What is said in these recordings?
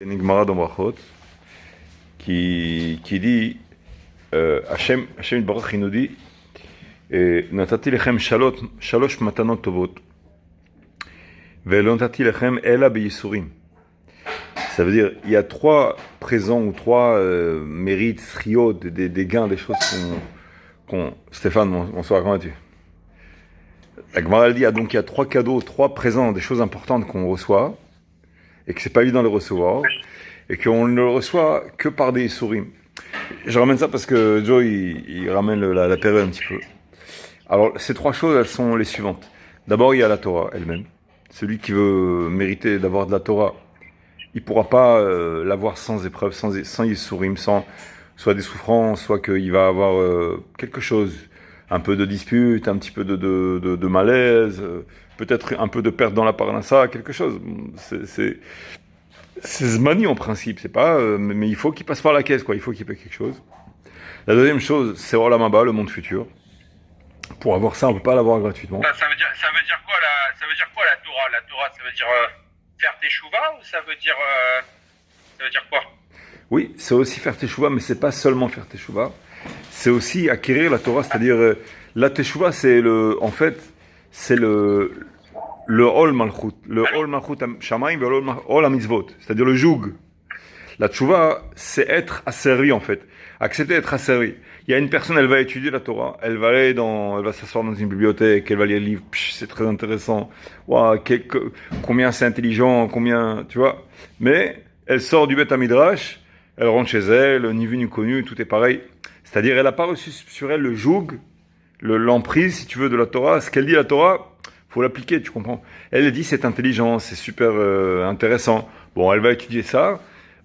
Une Gemara dans Brachot qui dit Hashem Barach il nous dit Natati lechem shalosh matanot tovot ve'lo natati lechem ela beyisurim. Ça veut dire il y a trois présents ou trois mérites, sriot, des gains, des choses qu'on Stéphane, bonsoir, comment vas-tu? La Gemara dit donc il y a trois cadeaux, trois présents, des choses importantes qu'on reçoit et que c'est pas évident de le recevoir, et qu'on ne le reçoit que par des souris. Je ramène ça parce que Joe, il ramène la période un petit peu. Alors, ces trois choses, elles sont les suivantes. D'abord, il y a la Torah elle-même. Celui qui veut mériter d'avoir de la Torah, il pourra pas l'avoir sans épreuve, sans Yisurim, sans soit des souffrances, soit qu'il va avoir quelque chose, un peu de dispute, un petit peu de malaise, peut-être un peu de perte dans la parnassa, quelque chose. C'est zmani en principe, c'est pas, mais il faut qu'il passe par la caisse, quoi. Il faut qu'il paye quelque chose. La deuxième chose, c'est Olam Haba, le monde futur. Pour avoir ça, on peut pas l'avoir gratuitement. Ça veut dire quoi la Torah? La Torah, ça veut dire faire tes chouvas ou ça veut dire quoi? Oui, c'est aussi faire teshuva, mais c'est pas seulement faire teshuva. C'est aussi acquérir la Torah, c'est-à-dire la teshuva, c'est c'est le Ol Malchut, le Ol Malchut Shamayim, le Ol Mitzvot, c'est-à-dire le joug. La teshuva, c'est être asservi en fait, accepter d'être asservi. Il y a une personne, elle va étudier la Torah, elle va s'asseoir dans une bibliothèque, elle va lire le livre, c'est très intéressant. Wow, combien c'est intelligent, combien, tu vois. Mais elle sort du Beth Midrash, elle rentre chez elle, ni vu ni connu, tout est pareil. C'est-à-dire, elle n'a pas reçu sur elle le joug, l'emprise, si tu veux, de la Torah. Ce qu'elle dit, la Torah, faut l'appliquer, tu comprends. Elle dit, c'est intelligent, c'est super intéressant. Bon, elle va étudier ça,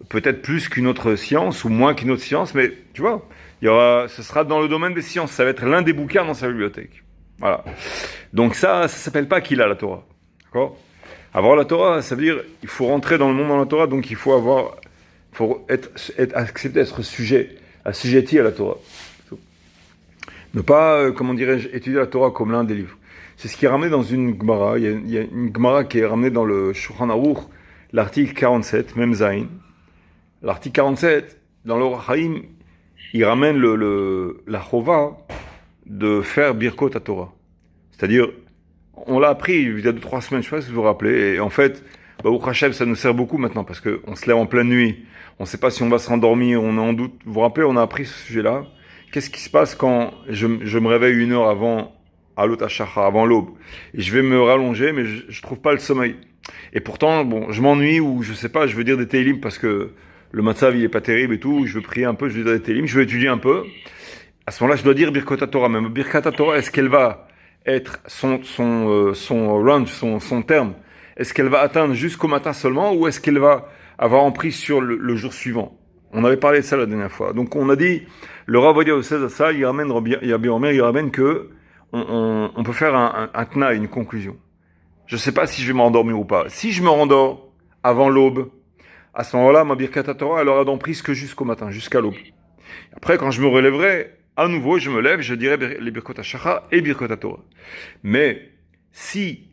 peut-être plus qu'une autre science, ou moins qu'une autre science, mais tu vois, ce sera dans le domaine des sciences, ça va être l'un des bouquins dans sa bibliothèque. Voilà. Donc ça s'appelle pas qu'il a la Torah. D'accord? Avoir la Torah, ça veut dire, il faut rentrer dans le monde dans la Torah, donc il faut accepter d'être assujetti à la Torah. Ne pas, comment dirais-je, étudier la Torah comme l'un des livres. C'est ce qui est ramené dans une Gemara. Il y a une Gemara qui est ramenée dans le Shulchan Aruch, l'article 47, même Zayin. L'article 47, dans l'Orach Chaim, il ramène la chova de faire Birkot à Torah. C'est-à-dire, on l'a appris il y a 2-3 semaines, je sais pas si vous vous rappelez, et en fait, Baruch Hashem, ça nous sert beaucoup maintenant, parce qu'on se lève en pleine nuit, on ne sait pas si on va se rendormir, on est en doute. Vous vous rappelez, on a appris ce sujet-là. Qu'est-ce qui se passe quand je me réveille 1 heure avant Alot Hashacha, avant l'aube, et je vais me rallonger, mais je trouve pas le sommeil. Et pourtant, bon, je m'ennuie, ou je sais pas, je veux dire des télim parce que le matzav, il est pas terrible et tout, je veux prier un peu, je veux dire des télim, je veux étudier un peu. À ce moment-là, je dois dire Birkot Torah. Même Birkat Torah, est-ce qu'elle va être son range, son terme? Est-ce qu'elle va atteindre jusqu'au matin seulement, ou est-ce qu'elle va avoir emprise sur le jour suivant? On avait parlé de ça la dernière fois. Donc on a dit, le Rav Ovadia Yosef ça, il ramène que on peut faire un tna, une conclusion. Je ne sais pas si je vais m'endormir ou pas. Si je me rendors avant l'aube, à ce moment-là, ma Birkat Torah, elle aura d'emprise que jusqu'au matin, jusqu'à l'aube. Après, quand je me relèverai, à nouveau, je me lève, je dirai les Birkot HaShacha et Birkot Torah. Mais si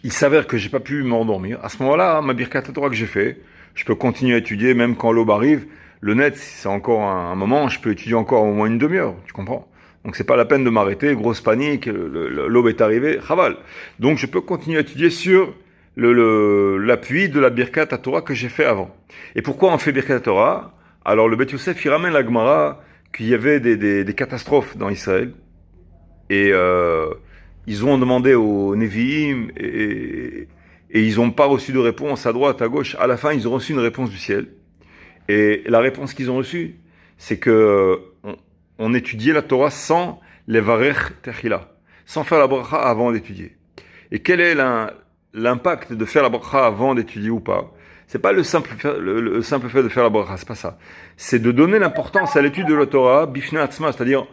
il s'avère que j'ai pas pu m'endormir, à ce moment-là, ma Birkat Torah que j'ai fait, je peux continuer à étudier, même quand l'aube arrive. Le net, si c'est encore un moment, je peux étudier encore au moins une demi-heure, tu comprends? Donc c'est pas la peine de m'arrêter, grosse panique, l'aube est arrivée, chaval. Donc je peux continuer à étudier sur l'appui de la Birkat Torah que j'ai fait avant. Et pourquoi on fait Birkat Torah? Alors le Beth Yosef, il ramène la Gemara qu'il y avait des catastrophes dans Israël. Et ils ont demandé aux Nevi'im et ils n'ont pas reçu de réponse à droite, à gauche. À la fin, ils ont reçu une réponse du ciel. Et la réponse qu'ils ont reçue, c'est que on étudiait la Torah sans les varech techila, sans faire la bracha avant d'étudier. Et quel est l'impact de faire la bracha avant d'étudier ou pas? C'est pas le simple fait de faire la bracha, c'est pas ça. C'est de donner l'importance à l'étude de la Torah, bifna atzma, c'est-à-dire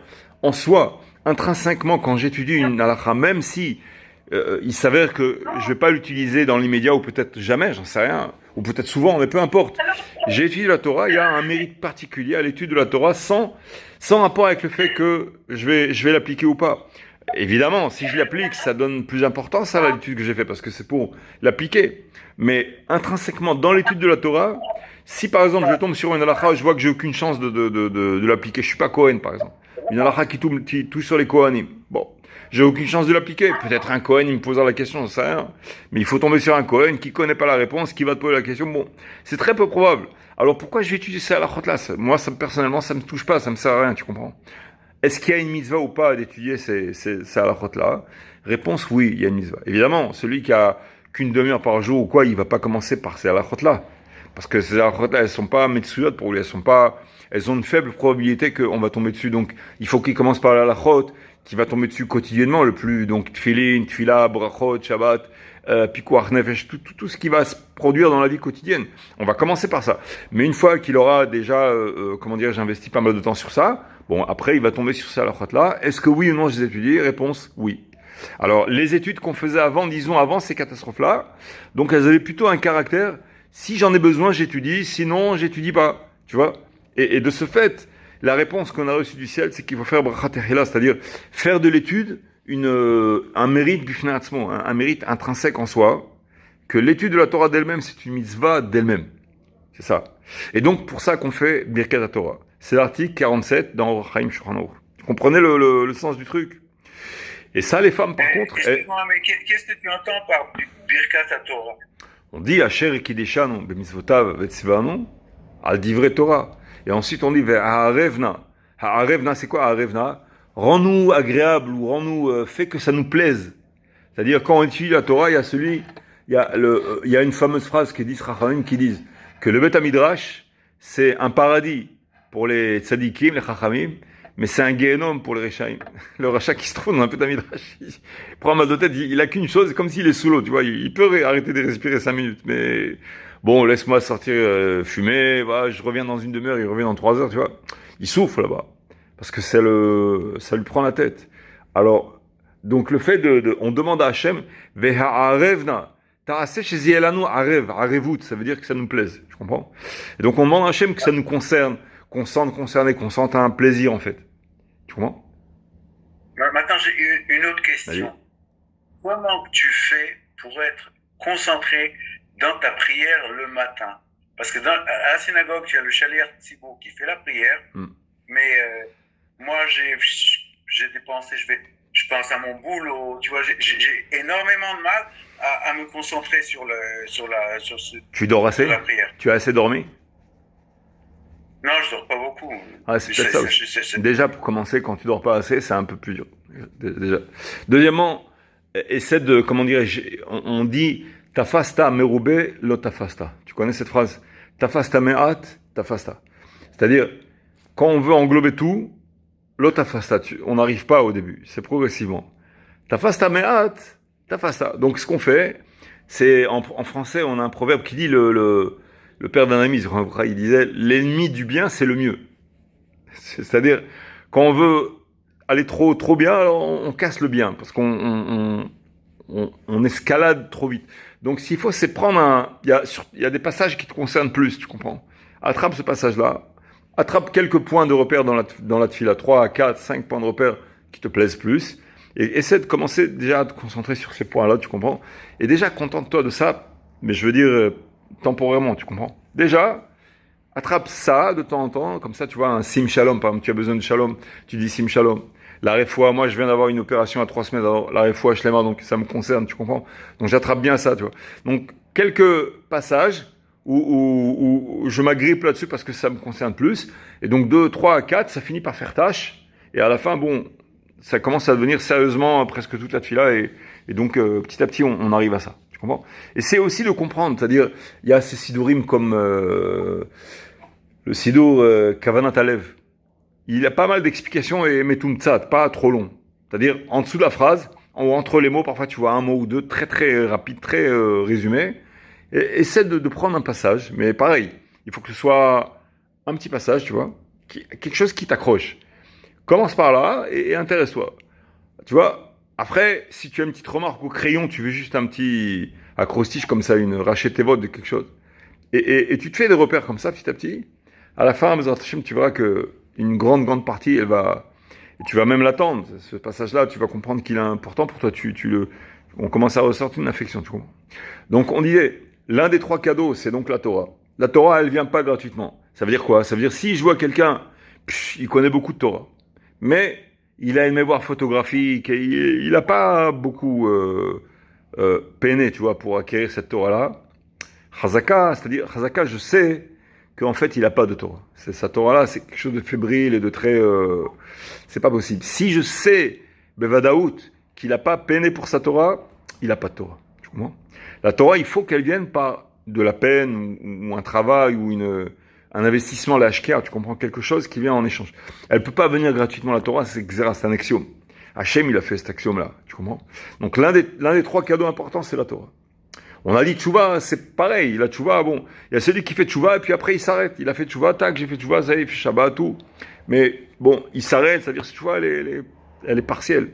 en soi, intrinsèquement, quand j'étudie une halakha, même si il s'avère que je vais pas l'utiliser dans l'immédiat, ou peut-être jamais, j'en sais rien, ou peut-être souvent, mais peu importe. J'ai étudié la Torah, il y a un mérite particulier à l'étude de la Torah sans rapport avec le fait que je vais l'appliquer ou pas. Évidemment, si je l'applique, ça donne plus d'importance à l'étude que j'ai faite, parce que c'est pour l'appliquer. Mais intrinsèquement, dans l'étude de la Torah, Si par exemple je tombe sur une halakha, je vois que j'ai aucune chance de l'appliquer, je suis pas Kohen par exemple. Une halakha qui touche sur les Kohanim. Bon, j'ai aucune chance de l'appliquer. Peut-être un Kohen, il me posera la question, j'en sais rien. Mais il faut tomber sur un Kohen qui connaît pas la réponse, qui va te poser la question. Bon, c'est très peu probable. Alors pourquoi je vais étudier ces halakhot-là? Moi, personnellement, ça me touche pas, ça me sert à rien, tu comprends? Est-ce qu'il y a une mitzvah ou pas d'étudier ces halakhot-là? Réponse, oui, il y a une mitzvah. Évidemment, celui qui a qu'une demi-heure par jour ou quoi, il va pas commencer par ces halakhot-là. Parce que ces halakhot-là, elles sont pas metsuyot pour lui, elles ont une faible probabilité qu'on va tomber dessus. Donc, il faut qu'il commence par la halachot, qui va tomber dessus quotidiennement, donc tfilin, tfila, brachot, shabbat, pikuach nefesh, tout ce qui va se produire dans la vie quotidienne. On va commencer par ça. Mais une fois qu'il aura déjà, j'ai investi pas mal de temps sur ça, bon, après, il va tomber sur ces halachot-là. Est-ce que oui ou non je les étudie? Réponse, oui. Alors, les études qu'on faisait avant ces catastrophes-là, donc elles avaient plutôt un caractère, si j'en ai besoin, j'étudie, sinon, j'étudie pas. Tu vois? Et de ce fait, la réponse qu'on a reçue du ciel, c'est qu'il faut faire brachat tehila, c'est-à-dire faire de l'étude un mérite bifnatzmo, un mérite intrinsèque en soi, que l'étude de la Torah d'elle-même, c'est une mitzvah d'elle-même. C'est ça. Et donc, pour ça qu'on fait Birkat Torah. C'est l'article 47 dans Orach Chaim Shulchan Aruch. Vous comprenez le sens du truc? Et ça, les femmes, par contre... Excuse-moi, mais qu'est-ce que tu entends par Birkat Torah? On dit Asher Ekideshanu b'mitzvotav v'tzivanu al divrei Torah. Et ensuite, on dit Ha'arevna. Ha'arevna, c'est quoi Ha'arevna? Rends-nous agréable ou rends-nous, fais que ça nous plaise. C'est-à-dire, quand on étudie la Torah, il y a une fameuse phrase qui dit Chachamim qui disent que le Bet HaMidrash, c'est un paradis pour les tzadikim, les Chachamim, mais c'est un Gehenom pour le Rechaim. Le Racha qui se trouve dans un Bet HaMidrash, il prend mal de tête, il a qu'une chose, c'est comme s'il est sous l'eau, tu vois, il peut arrêter de respirer 5 minutes, mais bon, laisse-moi sortir fumer, voilà, je reviens dans une demi-heure, il revient dans 3 heures, tu vois. Il souffle là-bas. Parce que ça lui prend la tête. Alors, donc le fait on demande à Hachem, Veha'arevna, ta'aseh shezielanu arev, arevut, ça veut dire que ça nous plaise, tu comprends? Et donc on demande à Hachem que ça nous concerne, qu'on sente concerné, qu'on sente un plaisir en fait. Tu comprends? Maintenant, j'ai une autre question. Allez. Comment tu fais pour être concentré dans ta prière le matin? Parce que à la synagogue, tu as le Shaliach Tzibur qui fait la prière, mais moi, j'ai dépensé, je pense à mon boulot, tu vois, j'ai énormément de mal à me concentrer sur Tu dors assez? la prière. Tu as assez dormi? Non, je dors pas beaucoup. Ah, c'est peut-être ça aussi. Déjà, pour commencer, quand tu dors pas assez, c'est un peu plus dur. Déjà. Deuxièmement, essaie de, on dit, tafasta merube lo tafasta. Tu connais cette phrase? Tafasta me'at, tafasta. C'est-à-dire, quand on veut englober tout, lo tafasta, on n'arrive pas au début. C'est progressivement. Tafasta me'at, tafasta. Donc, ce qu'on fait, c'est, en français, on a un proverbe qui dit le père d'un ami, il disait, l'ennemi du bien, c'est le mieux. C'est-à-dire, quand on veut aller trop bien, alors on casse le bien, parce qu'on escalade trop vite. Donc, s'il faut, c'est prendre il y a des passages qui te concernent plus, tu comprends? Attrape ce passage-là, attrape quelques points de repère dans la tefila, 3, 4, 5 points de repère qui te plaisent plus, et essaie de commencer déjà à te concentrer sur ces points-là, tu comprends? Et déjà, contente-toi de ça, mais je veux dire, temporairement, tu comprends? Déjà, attrape ça de temps en temps, comme ça, tu vois, un sim shalom, par exemple, tu as besoin de shalom, tu dis sim shalom. La réfoua, moi, je viens d'avoir une opération à 3 semaines, alors la réfoua, je l'aime, donc ça me concerne, tu comprends? Donc j'attrape bien ça, tu vois. Donc, quelques passages où je m'agrippe là-dessus parce que ça me concerne plus, et donc 2, 3, 4, ça finit par faire tâche, et à la fin, bon, ça commence à devenir sérieusement presque toute la tefila, et donc petit à petit, on arrive à ça. Tu comprends? Et c'est aussi de comprendre, c'est-à-dire, il y a ces sidurim comme le sidour Kavanat Alev. Il a pas mal d'explications et metum tzad, pas trop long. C'est-à-dire, en dessous de la phrase, ou entre les mots, parfois tu vois un mot ou deux très très rapide, très résumé. Et essaie de prendre un passage, mais pareil, il faut que ce soit un petit passage, tu vois, quelque chose qui t'accroche. Commence par là et intéresse-toi. Tu vois? Après, si tu as une petite remarque au crayon, tu veux juste un petit acrostiche comme ça, une rachette vote de quelque chose, et tu te fais des repères comme ça petit à petit, à la fin, tu verras que une grande partie, et tu vas même l'attendre, ce passage-là, tu vas comprendre qu'il est important pour toi, on commence à ressortir une affection, tu comprends? Donc, on disait, l'un des 3 cadeaux, c'est donc la Torah. La Torah, elle vient pas gratuitement. Ça veut dire quoi? Ça veut dire si je vois quelqu'un, il connaît beaucoup de Torah, mais il a une mémoire photographique, et il n'a pas beaucoup peiné, tu vois, pour acquérir cette Torah-là. Chazaka, c'est-à-dire, Chazaka, je sais qu'en fait, il n'a pas de Torah. Sa Torah-là, c'est quelque chose de fébrile et de très... c'est pas possible. Si je sais, Bevadaout, qu'il n'a pas peiné pour sa Torah, il n'a pas de Torah. Tu comprends? La Torah, il faut qu'elle vienne par de la peine, ou un travail, ou un investissement, la HKR, tu comprends, quelque chose qui vient en échange. Elle ne peut pas venir gratuitement, la Torah, c'est un axiome. Hachem, il a fait cet axiome-là, tu comprends? Donc l'un des trois cadeaux importants, c'est la Torah. On a dit tchouva, c'est pareil. La tchouva, bon, il y a celui qui fait tchouva et puis après il s'arrête. Il a fait tchouva, tac, j'ai fait tchouva, ça y est, il fait Shabbat, tout. Mais bon, il s'arrête, c'est-à-dire que tchouva, elle est partielle.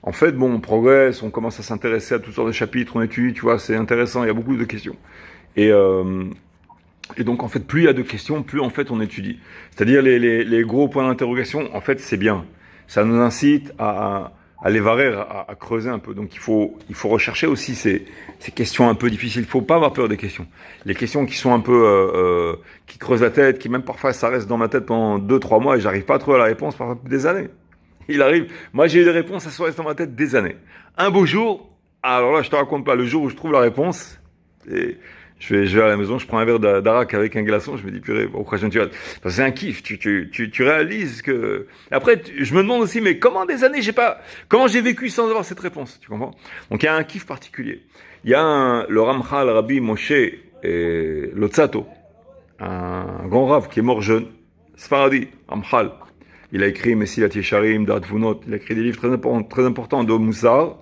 En fait, bon, on progresse, on commence à s'intéresser à toutes sortes de chapitres, on étudie, tu vois, c'est intéressant, il y a beaucoup de questions. Et donc, en fait, plus il y a de questions, plus en fait on étudie. C'est-à-dire les gros points d'interrogation, en fait, c'est bien. Ça nous incite à les varer, à creuser un peu. Donc il faut rechercher aussi ces questions un peu difficiles. Il faut pas avoir peur des questions. Les questions qui sont un peu qui creusent la tête, qui même parfois ça reste dans ma tête pendant 2-3 mois et j'arrive pas à trouver la réponse parfois des années. Il arrive. Moi j'ai eu des réponses, ça se reste dans ma tête des années. Un beau jour, alors là je te raconte pas, le jour où je trouve la réponse, et je vais à la maison, je prends un verre d'arak avec un glaçon, je me dis, purée, pourquoi je ne tue pas? Parce que c'est un kiff, tu réalises que... Après, je me demande aussi, mais comment des années comment j'ai vécu sans avoir cette réponse, tu comprends? Donc il y a un kiff particulier. Il y a le Ramchal, Rabbi Moshe Lotzato, un grand rave qui est mort jeune, Sfaradi, Ramchal. Il a écrit Messilat Yesharim, Dat Vunot, il a écrit des livres très importants de Moussar,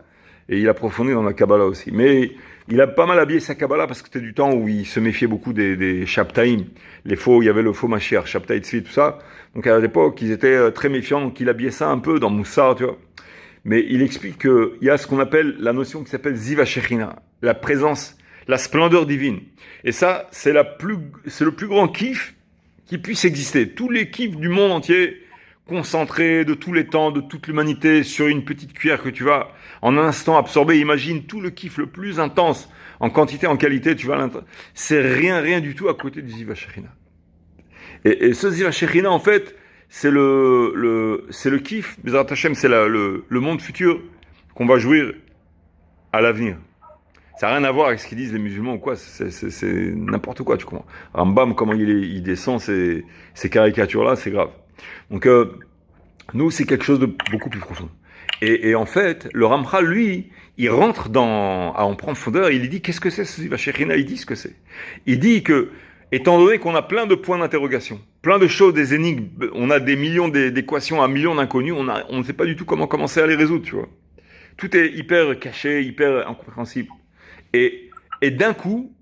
et il a approfondi dans la Kabbalah aussi. Mais il a pas mal habillé sa Kabbalah parce que c'était du temps où il se méfiait beaucoup des Shabtaïm. Il y avait le faux Mashiach, Shabtaï Tzvi, tout ça. Donc à l'époque, ils étaient très méfiants, donc il habillait ça un peu dans Moussar, tu vois. Mais il explique qu'il y a ce qu'on appelle la notion qui s'appelle Ziva Shechina, la présence, la splendeur divine. Et ça, c'est le plus grand kiff qui puisse exister. Tous les kiffs du monde entier, concentrés de tous les temps, de toute l'humanité, sur une petite cuillère que tu vas en un instant absorber. Imagine tout le kiff le plus intense, en quantité, en qualité, tu vas c'est rien du tout à côté du Ziva Shechina. Et ce Ziva Shechina, en fait, c'est le kiff, Bezrat Hashem, c'est le monde futur qu'on va jouir à l'avenir. Ça n'a rien à voir avec ce qu'ils disent les musulmans ou quoi, c'est n'importe quoi, tu comprends. Rambam, comment il descend ces caricatures-là, c'est grave. Donc, nous, c'est quelque chose de beaucoup plus profond. Et en fait, le Ramchal, lui, il rentre en profondeur, il dit, qu'est-ce que c'est ce Ziva Shechina? Il dit ce que c'est. Il dit que, étant donné qu'on a plein de points d'interrogation, plein de choses, des énigmes, on a des millions d'équations, un million d'inconnus, on ne sait pas du tout comment commencer à les résoudre, tu vois. Tout est hyper caché, hyper incompréhensible. Et d'un coup,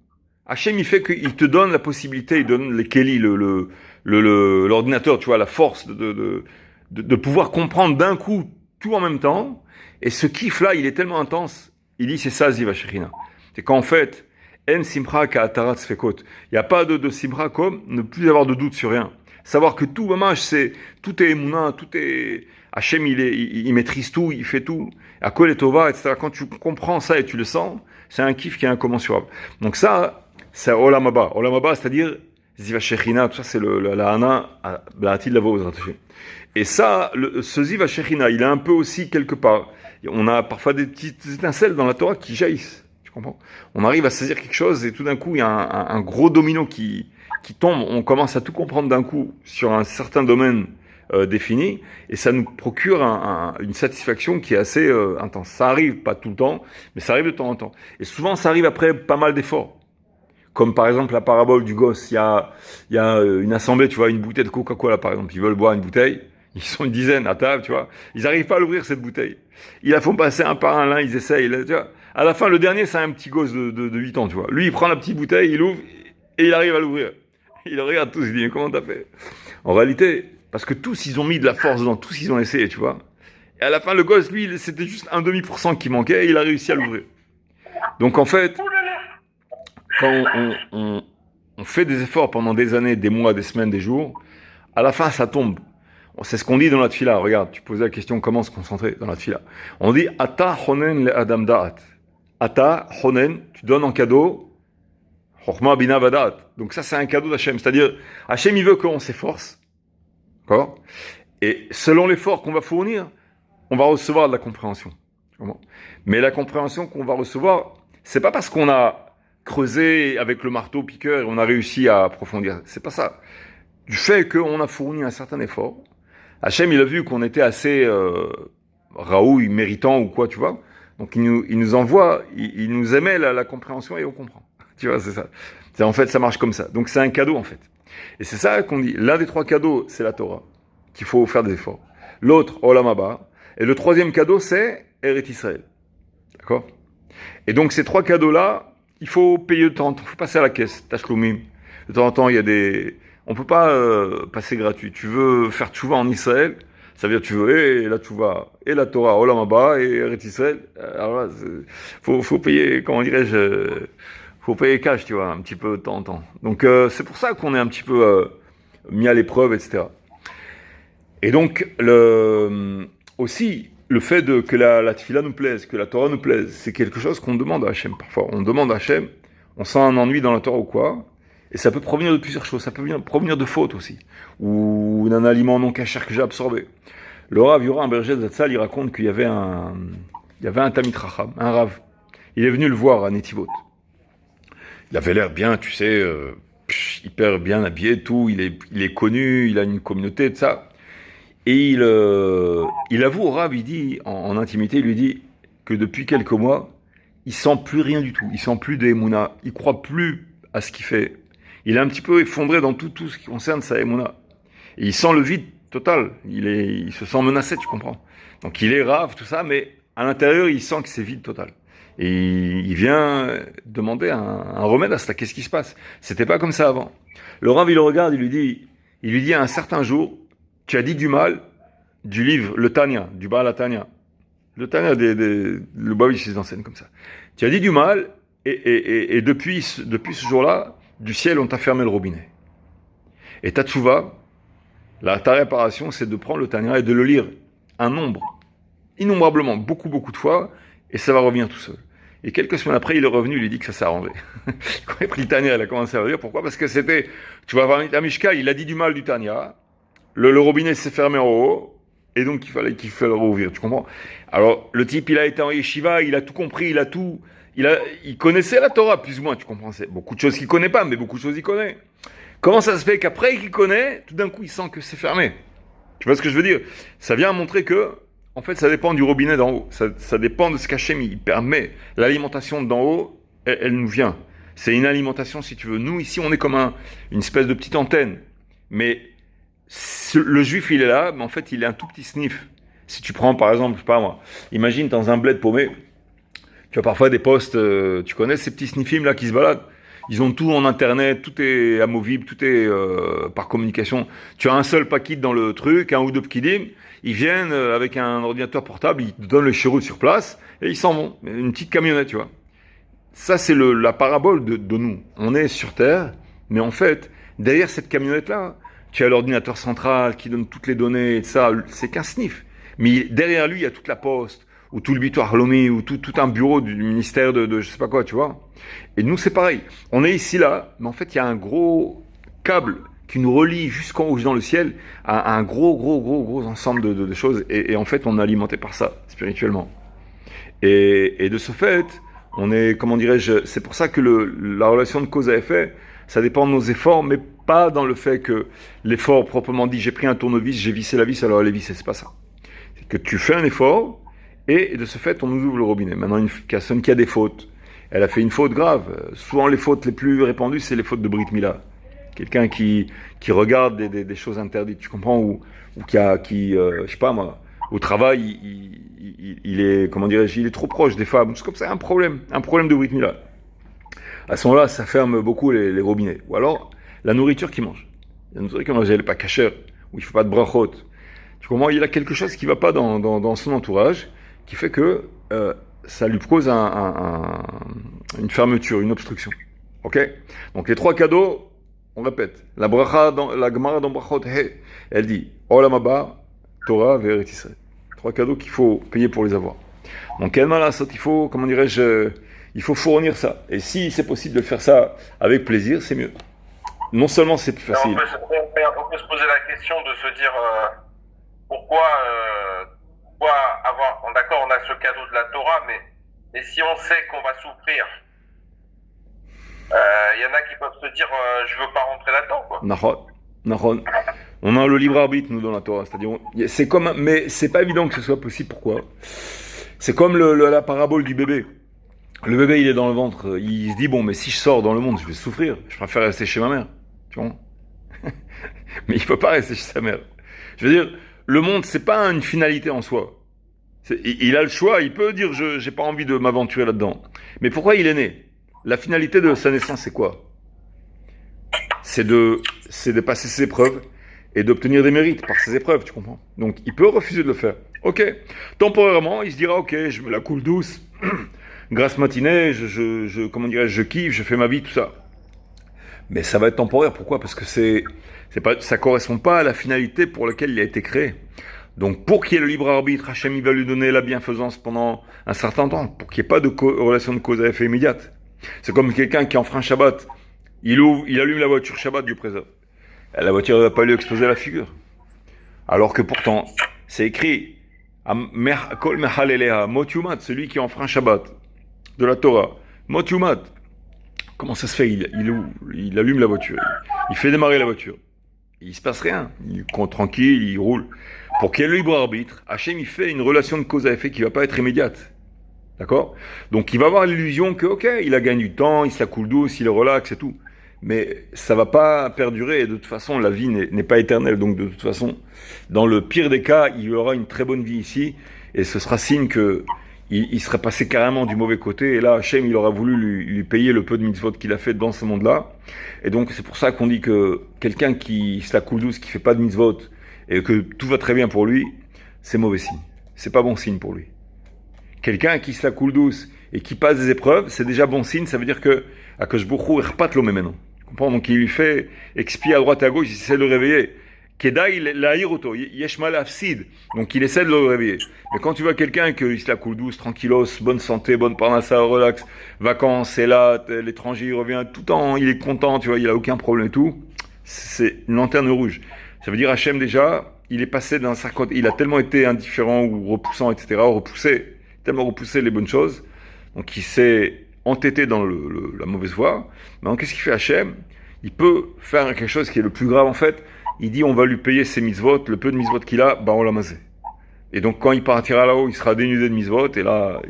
Hachem, il fait qu'il te donne la possibilité, il donne les Kéli, l'ordinateur, tu vois, la force de pouvoir comprendre d'un coup tout en même temps. Et ce kiff-là, il est tellement intense. Il dit, c'est ça, Ziva Shechina. C'est qu'en fait, En Simcha Ka'atarat Sfekot. Il n'y a pas de Simcha comme ne plus avoir de doute sur rien. Savoir que tout, tout est Emouna, tout est... Hachem, il maîtrise tout, il fait tout. Akol et Tova, etc. Quand tu comprends ça et tu le sens, c'est un kiff qui est incommensurable. Donc ça, c'est Olam Haba. Olam Haba, c'est-à-dire Ziva Shechina, tout ça, c'est la Hana, la Hatil Lavo. Et ça, ce Ziva Shechina, il est un peu aussi quelque part. On a parfois des petites étincelles dans la Torah qui jaillissent. Tu comprends? On arrive à saisir quelque chose et tout d'un coup, il y a un gros domino qui tombe. On commence à tout comprendre d'un coup sur un certain domaine défini, et ça nous procure une satisfaction qui est assez intense. Ça arrive pas tout le temps, mais ça arrive de temps en temps. Et souvent, ça arrive après pas mal d'efforts. Comme par exemple la parabole du gosse. Il y a une assemblée, tu vois, une bouteille de Coca-Cola par exemple. Ils veulent boire une bouteille. Ils sont une dizaine à table, tu vois. Ils n'arrivent pas à l'ouvrir cette bouteille. Ils la font passer un par un, là, ils essayent. Là, tu vois. À la fin, le dernier, c'est un petit gosse de 8 ans, tu vois. Lui, il prend la petite bouteille, il ouvre et il arrive à l'ouvrir. Il regarde tous, il dit, mais comment t'as fait? En réalité, parce que tous, ils ont mis de la force dedans, tous, ils ont essayé, tu vois. Et à la fin, le gosse, lui, c'était juste 1,5% qui manquait et il a réussi à l'ouvrir. Donc, en fait, quand on fait des efforts pendant des années, des mois, des semaines, des jours, à la fin, ça tombe. C'est ce qu'on dit dans la tfila. Regarde, tu posais la question, comment se concentrer dans la tfila. On dit, Ata honen le adam da'at. Ata honen, tu donnes en cadeau, Chokhmah, Bina, Vadat. Donc ça, c'est un cadeau d'Hachem. C'est-à-dire, Hachem, il veut qu'on s'efforce. D'accord? Et selon l'effort qu'on va fournir, on va recevoir de la compréhension. Mais la compréhension qu'on va recevoir, c'est pas parce qu'on a creusé avec le marteau piqueur et on a réussi à approfondir. C'est pas ça. Du fait qu'on a fourni un certain effort, Hachem, il a vu qu'on était assez raoui, méritant ou quoi, tu vois. Donc il nous envoie, il nous émet la compréhension et on comprend. Tu vois, c'est ça. En fait, ça marche comme ça. Donc c'est un cadeau, en fait. Et c'est ça qu'on dit. L'un des 3 cadeaux, c'est la Torah, qu'il faut faire des efforts. L'autre, Olam Haba. Et le 3e cadeau, c'est Eretz Israël. D'accord? Et donc ces 3 cadeaux-là, il faut payer de temps en temps. Il faut passer à la caisse, Tashloumim. De temps en temps, il y a des... On peut pas passer gratuit. Tu veux faire tchouva en Israël, ça veut dire tu veux et la tchouva, et la Torah, Olam Haba, et Eretz Israël. Alors là, faut payer, comment dirais-je... faut payer cash, tu vois, un petit peu de temps en temps. Donc c'est pour ça qu'on est un petit peu mis à l'épreuve, etc. Et donc, aussi, le fait que la tefila nous plaise, que la Torah nous plaise, c'est quelque chose qu'on demande à Hachem parfois. On demande à Hachem, on sent un ennui dans la Torah ou quoi, et ça peut provenir de plusieurs choses. Ça peut provenir de fautes aussi, ou d'un aliment non cachère que j'ai absorbé. Le Rav Yura, un berger de Zatzal, il raconte qu'il y avait un Tamid Chacham, un Rav. Il est venu le voir à Netivot. Il avait l'air bien, tu sais, hyper bien habillé, tout. Il est connu, il a une communauté, tout ça. Et il avoue au Rav, il dit, en intimité, il lui dit que depuis quelques mois, il sent plus rien du tout. Il sent plus d'Emouna. Il croit plus à ce qu'il fait. Il est un petit peu effondré dans tout ce qui concerne sa Emouna. Et il sent le vide total. Il se sent menacé, tu comprends. Donc il est Rav, tout ça, mais à l'intérieur, il sent que c'est vide total. Et il vient demander un remède à ça. Qu'est-ce qui se passe? C'était pas comme ça avant. Le Rav, il le regarde, il lui dit un certain jour, tu as dit du mal du livre, le Tanya, du Baal HaTanya. Le Tanya, le Bavitch, ils enseignent comme ça. Tu as dit du mal, et depuis ce jour-là, du ciel, on t'a fermé le robinet. Et ta tchouva, ta réparation, c'est de prendre le Tanya et de le lire un nombre, innombrablement, beaucoup de fois, et ça va revenir tout seul. Et quelques semaines après, il est revenu, il lui dit que ça s'est arrangé. Quand il a pris le Tanya, il a commencé à le lire. Pourquoi? Parce que c'était, tu vas voir la Mishka, il a dit du mal du Tanya, le robinet s'est fermé en haut, et donc il fallait le rouvrir, tu comprends? Alors, le type, il a été en yeshiva, il a tout compris, il connaissait la Torah, plus ou moins, tu comprends? C'est beaucoup de choses qu'il connaît pas, mais beaucoup de choses il connaît. Comment ça se fait qu'après qu'il connaît, tout d'un coup, il sent que c'est fermé? Tu vois ce que je veux dire? Ça vient montrer que, en fait, ça dépend du robinet d'en haut. Ça dépend de ce qu'Hachem il permet. L'alimentation d'en haut, elle nous vient. C'est une alimentation, si tu veux. Nous, ici, on est comme une espèce de petite antenne. Mais le juif, il est là, mais en fait, il est un tout petit sniff. Si tu prends, par exemple, je sais pas moi, imagine dans un bled paumé, tu as parfois des postes, tu connais ces petits sniffim là qui se baladent. Ils ont tout en internet, tout est amovible, tout est par communication. Tu as un seul paquet dans le truc, un ou 2 pkidim, ils viennent avec un ordinateur portable, ils te donnent le chéroute sur place et ils s'en vont. Une petite camionnette, tu vois. Ça, c'est la parabole de nous. On est sur Terre, mais en fait, derrière cette camionnette-là, tu as l'ordinateur central qui donne toutes les données et ça, c'est qu'un sniff. Mais derrière lui, il y a toute la poste, ou tout le butoir Lomi, ou tout un bureau du ministère de je sais pas quoi, tu vois. Et nous, c'est pareil. On est ici, là, mais en fait, il y a un gros câble qui nous relie jusqu'en haut, dans le ciel, à un gros ensemble de choses. Et en fait, on est alimenté par ça, spirituellement. Et de ce fait, on est, comment dirais-je, c'est pour ça que la relation de cause à effet, ça dépend de nos efforts, mais pas dans le fait que l'effort proprement dit, j'ai pris un tournevis, j'ai vissé la vis, alors elle est vissée, c'est pas ça. C'est que tu fais un effort, et de ce fait, on nous ouvre le robinet. Maintenant, une personne qui a des fautes, elle a fait une faute grave. Souvent, les fautes les plus répandues, c'est les fautes de Brit Mila. Quelqu'un qui regarde des choses interdites, tu comprends, ou je sais pas moi, au travail, il est, comment dirais-je, il est trop proche des femmes. C'est comme ça, un problème de Brit Mila. À ce moment-là, ça ferme beaucoup les robinets. Ou alors, la nourriture qu'il mange. La nourriture qu'il mange, elle n'est pas cachère, ou il ne faut pas de brachot. Tu comprends, il a quelque chose qui ne va pas dans son entourage, qui fait que ça lui cause une fermeture, une obstruction. Ok? Donc les 3 cadeaux, on répète. La bracha, la Gemara dans Brachot, elle dit Olam Haba, Torah, Eretz Israël. 3 cadeaux qu'il faut payer pour les avoir. Donc il faut, comment dirais-je, Il faut fournir ça. Et si c'est possible de faire ça avec plaisir, c'est mieux. Non seulement c'est plus facile. On peut se poser la question de se dire pourquoi avoir. D'accord, on a ce cadeau de la Torah, mais si on sait qu'on va souffrir, y en a qui peuvent se dire je veux pas rentrer là-dedans, quoi. Nahon. On a le libre arbitre, nous, dans la Torah. C'est-à-dire, c'est comme, mais c'est pas évident que ce soit possible. Pourquoi? C'est comme la parabole du bébé. Le bébé, il est dans le ventre. Il se dit, bon, mais si je sors dans le monde, je vais souffrir. Je préfère rester chez ma mère. Tu vois? Mais il peut pas rester chez sa mère. Je veux dire, le monde, c'est pas une finalité en soi. Il a le choix. Il peut dire, j'ai pas envie de m'aventurer là-dedans. Mais pourquoi il est né? La finalité de sa naissance, c'est quoi? C'est de passer ses épreuves et d'obtenir des mérites par ses épreuves, tu comprends? Donc, il peut refuser de le faire. Ok. Temporairement, il se dira, ok, je me la coule douce, grasse matinée, comment dirais-je, je kiffe, je fais ma vie, tout ça. Mais ça va être temporaire. Pourquoi? Parce que ça correspond pas à la finalité pour laquelle il a été créé. Donc, pour qu'il y ait le libre arbitre, Hachem, il va lui donner la bienfaisance pendant un certain temps, pour qu'il n'y ait pas de relation de cause à effet immédiate. C'est comme quelqu'un qui enfreint Shabbat. Il allume la voiture Shabbat du présent. La voiture ne va pas lui exploser la figure. Alors que pourtant, c'est écrit Kol Mechalelea, Motumat, celui qui enfreint Shabbat de la Torah. Motumat. Comment ça se fait? Il allume la voiture. Il fait démarrer la voiture. Il ne se passe rien. Il est tranquille, il roule. Pour qu'il y ait le libre arbitre, Hachem, il fait une relation de cause à effet qui ne va pas être immédiate. D'accord? Donc il va avoir l'illusion que, ok, il a gagné du temps, il se la coule douce, il est relax et tout. Mais ça va pas perdurer et de toute façon, la vie n'est pas éternelle. Donc de toute façon, dans le pire des cas, il y aura une très bonne vie ici et ce sera signe que il serait passé carrément du mauvais côté. Et là, Hachem, il aura voulu lui payer le peu de mitzvot qu'il a fait dans ce monde-là. Et donc c'est pour ça qu'on dit que quelqu'un qui se la coule douce, qui fait pas de mitzvot et que tout va très bien pour lui, c'est mauvais signe. C'est pas bon signe pour lui. Quelqu'un qui se la coule douce et qui passe des épreuves, c'est déjà bon signe. Ça veut dire que Akash Bourou repat l'homme maintenant. Tu comprends? Donc il lui fait expier à droite et à gauche, il essaie de le réveiller. Kedaï la hiroto, yeshmal afsid. Donc il essaie de le réveiller. Mais quand tu vois quelqu'un qui se la coule douce, tranquillos, bonne santé, bonne parnassa, relax, vacances, c'est là, l'étranger il revient tout le temps, il est content, tu vois, il a aucun problème et tout. C'est une lanterne rouge. Ça veut dire Hachem déjà, il est passé d'un cercle, il a tellement été indifférent ou repoussant, etc., tellement repoussé les bonnes choses, donc il s'est entêté dans la mauvaise voie. Maintenant, qu'est-ce qu'il fait Hachem? Il peut faire quelque chose qui est le plus grave en fait. Il dit on va lui payer ses mitzvot, le peu de mitzvot qu'il a, bah on l'a masé. Et donc quand il partira là-haut, il sera dénudé de mitzvot et là,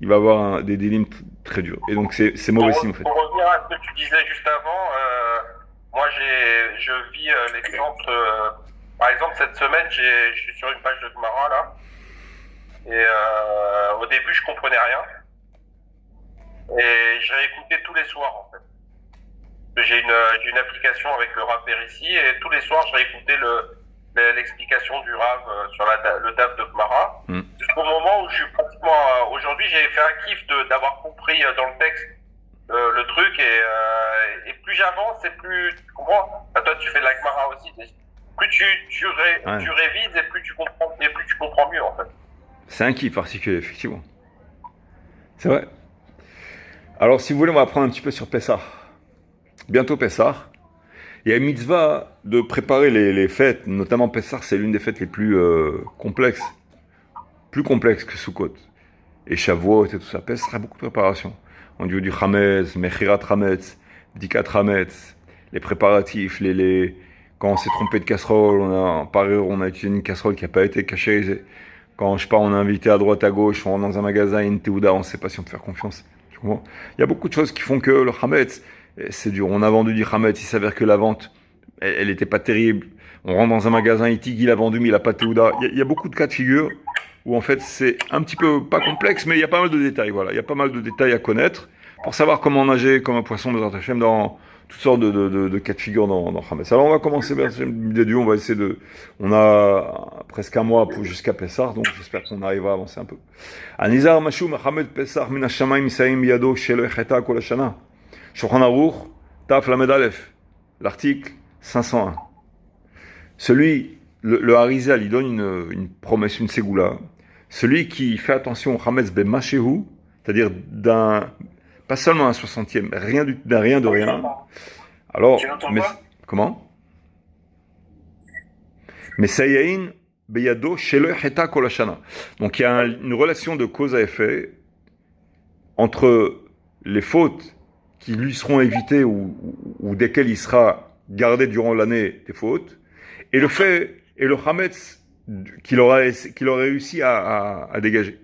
il va avoir des délimes très durs. Et donc c'est mauvais signe en fait. Pour revenir à ce que tu disais juste avant, moi je vis l'exemple. Par exemple cette semaine, je suis sur une page de Gemara là. Et au début, je comprenais rien. Et j'ai écouté tous les soirs, en fait. J'ai une application avec le Rav ici, et tous les soirs, je réécoutais l'explication du Rav sur le DAF de Gemara. Jusqu'au moment où je suis pratiquement... aujourd'hui, j'ai fait un kiff d'avoir compris dans le texte le truc, et plus j'avance, et plus... Tu comprends? Toi, tu fais de la Gemara aussi. Plus tu révises, et plus tu comprends mieux, en fait. C'est un kiff particulier, effectivement. C'est vrai. Alors, si vous voulez, on va apprendre un petit peu sur Pessah. Bientôt Pessah. Il y a une mitzvah de préparer les fêtes, notamment Pessah, c'est l'une des fêtes les plus complexes. Plus complexes que Sukkot. Et Shavuot et tout ça. Pessah a beaucoup de préparation. Au niveau du Hametz, Mechirat Hametz, Bdikat Hametz, les préparatifs, quand on s'est trompé de casserole, par erreur, on a utilisé une casserole qui n'a pas été cachée. Quand, je sais pas, on a invité à droite, à gauche, on rentre dans un magasin, une théouda, on ne sait pas si on peut faire confiance. Tu comprends? Il y a beaucoup de choses qui font que le Hametz, c'est dur. On a vendu du Hametz, il s'avère que la vente, elle n'était pas terrible. On rentre dans un magasin, il a vendu, mais il n'a pas de théouda. Il y a beaucoup de cas de figure où, en fait, c'est un petit peu, pas complexe, mais il y a pas mal de détails. Voilà, il y a pas mal de détails à connaître pour savoir comment nager comme un poisson dans toutes sortes de cas de figure dans Hametz. Alors on va commencer vers Dieu, on va essayer on a presque un mois jusqu'à Pessah, donc j'espère qu'on arrivera à avancer un peu. Anizar Mashum Hamed Pessah Min Hashamayim Saim Yado Shelo Echeta Kol Hashana. Shulchan Aruch Taf Lamed Aleph, l'article 501. Le Harizal, il donne une promesse, une ségoula. Celui qui fait attention au Hametz Ben Mashehu, c'est-à-dire pas seulement un 60e, d'un rien de rien. Alors, tu n'entends pas? Comment? Mesayain beyado shelo heta kol hashana. Donc il y a une relation de cause à effet entre les fautes qui lui seront évitées ou desquelles il sera gardé durant l'année des fautes, et le fait, et le chametz qu'il aurait réussi à dégager.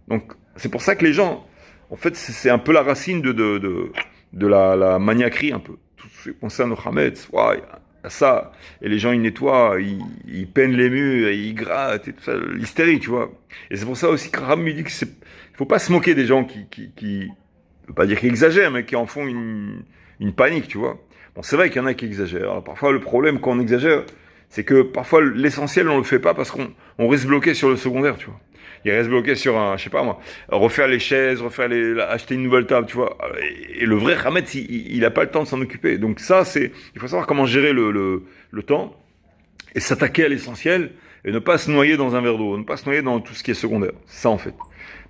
Donc, c'est pour ça que les gens, en fait, c'est un peu la racine de la maniaquerie, un peu. Tout ce qui concerne le chametz, il y a ça, et les gens, ils nettoient, ils peignent les murs, et ils grattent, et tout ça, l'hystérie, tu vois. Et c'est pour ça aussi que Ram me dit qu'il ne faut pas se moquer des gens qui je ne veux pas dire qu'ils exagèrent, mais qui en font une panique, tu vois. Bon, c'est vrai qu'il y en a qui exagèrent. Alors, parfois, le problème quand on exagère, c'est que parfois l'essentiel, on le fait pas parce qu'on reste bloqué sur le secondaire, tu vois. Il reste bloqué sur je sais pas moi, refaire les chaises, acheter une nouvelle table, tu vois. Et le vrai Hametz, il a pas le temps de s'en occuper. Donc ça, il faut savoir comment gérer le temps et s'attaquer à l'essentiel et ne pas se noyer dans un verre d'eau, ne pas se noyer dans tout ce qui est secondaire. C'est ça en fait.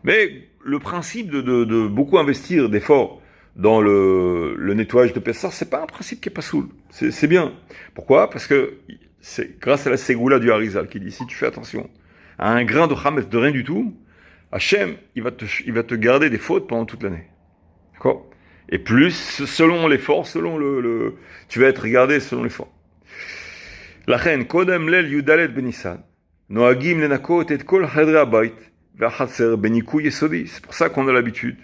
Mais le principe de beaucoup investir d'efforts dans le nettoyage de Pessah, c'est pas un principe qui est pas soul. C'est bien. Pourquoi? Parce que c'est grâce à la ségoula du Harizal qui dit, si tu fais attention à un grain de chametz de rien du tout, Hachem, il va te garder des fautes pendant toute l'année. D'accord? Et plus, selon l'effort, tu vas être gardé selon l'effort. La reine, Kodem lel yudalet benissan, noagim lenakot et kol hadre abayt, v'achatser benikou yesodi. C'est pour ça qu'on a l'habitude,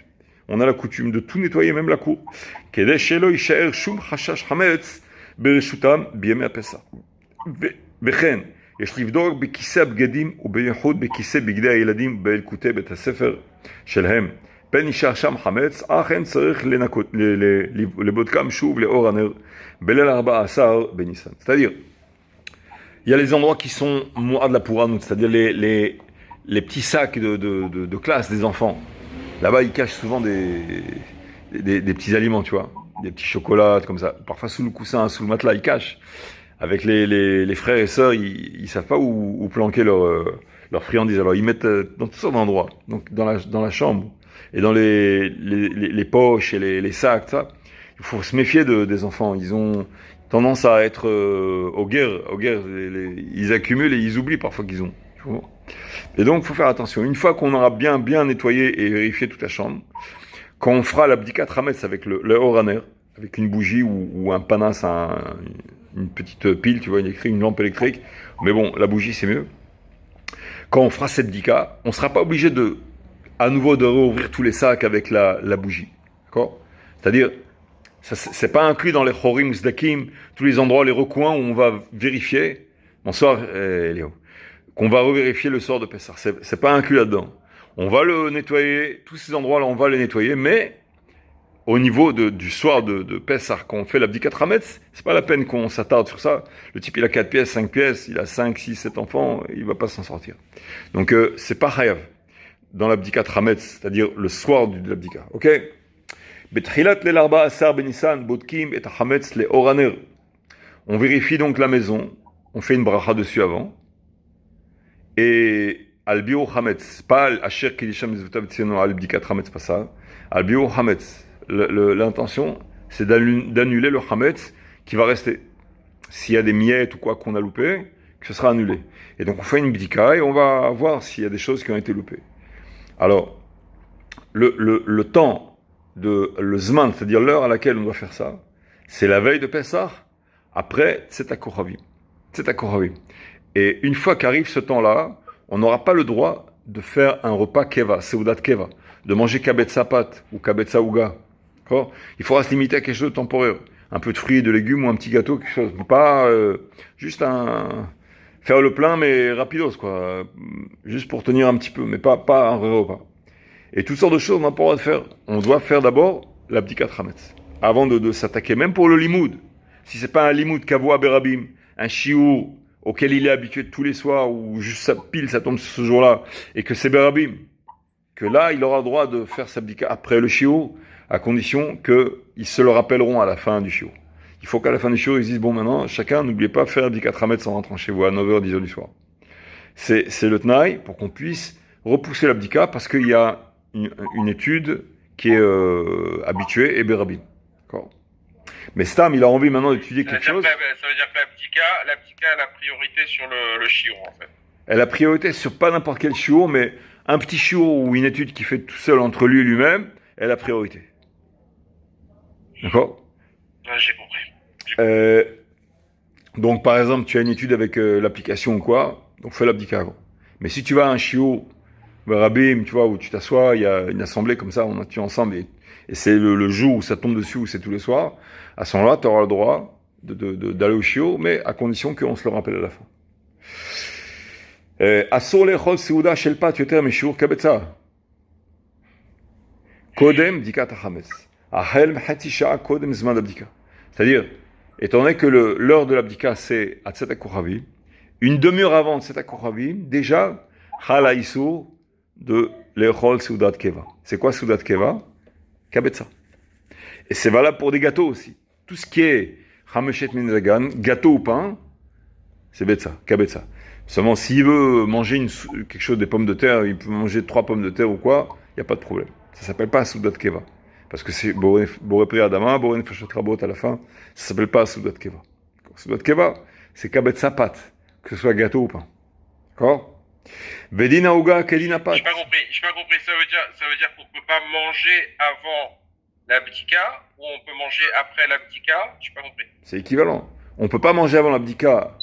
on a la coutume de tout nettoyer, même la cour. Kedei shelo yishaer shum chashash chametz bereshutam biyemei HaPesach. וכן, יש לבדוק בכיסא הבגדים ובייחוד בכיסא בגדי הילדים באלקוטי בית הספר שלהם. פן נשאר שם חמץ, אך אין צריך לבודקם שוב לאור הנר בליל 14 בניסן. C'est-à-dire, il y a les endroits qui sont Mourad la Pouranout, c'est-à-dire les petits sacs de classe des enfants. Là-bas, ils cachent souvent des petits aliments, tu vois, des petits chocolats, comme ça. Parfois sous le coussin, sous le matelas, ils cachent. Avec les frères et sœurs, ils savent pas où planquer leurs friandises. Alors ils mettent dans toutes sortes d'endroits, donc dans la chambre et dans les poches et les sacs, ça. Il faut se méfier des enfants. Ils ont tendance à être aux guerres. Ils accumulent et ils oublient parfois qu'ils ont. Et donc, il faut faire attention. Une fois qu'on aura bien nettoyé et vérifié toute la chambre, quand on fera l'abdikat hametz avec le oraner, avec une bougie ou un panasse, une petite pile, tu vois, une lampe électrique. Mais bon, la bougie, c'est mieux. Quand on fera cette bdika, on ne sera pas obligé à nouveau de rouvrir tous les sacs avec la bougie. D'accord? C'est-à-dire, c'est pas inclus dans les chorim, zdakim, tous les endroits, les recoins où on va vérifier. Bonsoir, Léo. Qu'on va revérifier le sort de Pessah. C'est pas inclus là-dedans. On va le nettoyer, tous ces endroits-là, on va les nettoyer, mais au niveau du soir de Pessah, quand on fait l'abdikat hametz, c'est pas la peine qu'on s'attarde sur ça. Le type, il a 4 pièces, 5 pièces, il a 5, 6, 7 enfants, il va pas s'en sortir. Donc, c'est pas chayav dans l'abdikat hametz, c'est-à-dire le soir de l'abdikat. Ok? Betchilat lel 14 benisan bodkim et hametz le oraner. On vérifie donc la maison, on fait une bracha dessus avant. Et al bio hametz, pas al asher kidisham mizvotav tzeno al abdikat hametz, pas ça. Al bio hametz. L'intention, c'est d'annuler le hametz qui va rester. S'il y a des miettes ou quoi qu'on a loupé, que ce sera annulé. Et donc on fait une bdika et on va voir s'il y a des choses qui ont été loupées. Alors, le temps, le zman, c'est-à-dire l'heure à laquelle on doit faire ça, c'est la veille de Pessah, après Tzeta Koravim. Et une fois qu'arrive ce temps-là, on n'aura pas le droit de faire un repas keva, seudat keva, de manger kabetza pat ou kabetza ouga. Il faudra se limiter à quelque chose de temporaire. Un peu de fruits, de légumes ou un petit gâteau, quelque chose. Pas juste faire le plein, mais rapidos, quoi. Juste pour tenir un petit peu, mais pas un vrai repas. Et toutes sortes de choses, on n'a pas le droit de faire. On doit faire d'abord l'abdikat hametz. Avant de s'attaquer, même pour le limoud. Si c'est pas un limoud kavua berabim, un shiur auquel il est habitué tous les soirs, ou juste sa pile, ça tombe ce jour-là, et que c'est berabim, que là, il aura le droit de faire sa bdika après le shiur, à condition qu'ils se le rappelleront à la fin du shiur. Il faut qu'à la fin du shiur, ils disent, bon, maintenant, chacun, n'oubliez pas de faire la bdika hametz en rentrant chez vous à 9h, 10h du soir. C'est le tnaï pour qu'on puisse repousser la bdika, parce qu'il y a une étude qui est habituée et bérabim. D'accord. Mais Stam, il a envie maintenant d'étudier quelque chose. Ça veut dire que l'abdika a la priorité sur le shiur, en fait. Elle a priorité sur pas n'importe quel shiur, mais un petit shiur ou une étude qui fait tout seul entre lui et lui-même, elle a priorité. D'accord. J'ai compris. Donc, par exemple, tu as une étude avec l'application ou quoi, donc fais l'abdika avant. Mais si tu vas à un shiur, Rabim, tu vois, où tu t'assois, il y a une assemblée comme ça, on a tué ensemble, et c'est le jour où ça tombe dessus, ou c'est tous les soirs, à ce moment-là, tu auras le droit d'aller au shiur, mais à condition qu'on se le rappelle à la fin. Asor lechol seuda shel pat yoter mishiur kabetza. Kodem dikat hametz. Ahel mehati sha'a kodem zman abdika. C'est-à-dire, étant donné que l'heure de l'abdika c'est à Tzet HaKochavi, une demi-heure avant Tzet HaKochavi, déjà, chala isur de lechol seudat keva. C'est quoi seudat keva? Kabetza. Et c'est valable pour des gâteaux aussi. Tout ce qui est hameshet minzagan, gâteau ou pain, c'est betza, kabetza. Seulement, s'il veut manger quelque chose des pommes de terre, il peut manger 3 pommes de terre ou quoi, il n'y a pas de problème. Ça ne s'appelle pas Soudat Keva. Parce que c'est Boré Pri Adama, Boré Nefashot Rabot à la fin, ça ne s'appelle pas Soudat Keva. Soudat Keva, c'est Kabetza Pat, que ce soit gâteau ou pain. D'accord? Vedina Ouga, Kedina Pat. Je n'ai pas compris. Ça veut dire qu'on ne peut pas manger avant l'abdika ou on peut manger après l'abdika? Je n'ai pas compris. C'est équivalent. On ne peut pas manger avant l'abdika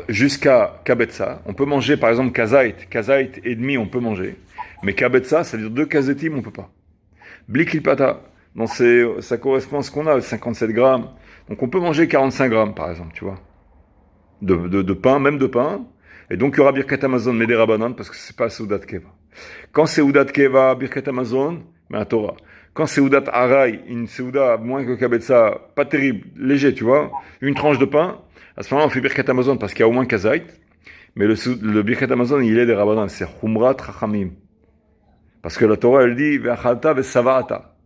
jusqu'à Kabetza. On peut manger par exemple Kazait et demi, on peut manger. Mais Kabetza, ça veut dire 2 kazetim, on peut pas. Blikilpata, ça correspond à ce qu'on a, 57 grammes. Donc on peut manger 45 grammes par exemple, tu vois. De pain, même de pain. Et donc il y aura Birkat Amazon, mais des Rabanan, parce que c'est pas Seudat Keva. Quand c'est Seudat Keva, Birkat Amazon, mais à Torah. Quand c'est Seudat Arai, une Seuda moins que Kabetza, pas terrible, léger, tu vois, une tranche de pain, à ce moment-là, on fait Birkat Amazon parce qu'il y a au moins Kazait. Mais le Birkat Amazon, il est des Rabbanan. C'est Khumrat Rachamim. Parce que la Torah, elle dit Ve'achalta ve'sava'ata.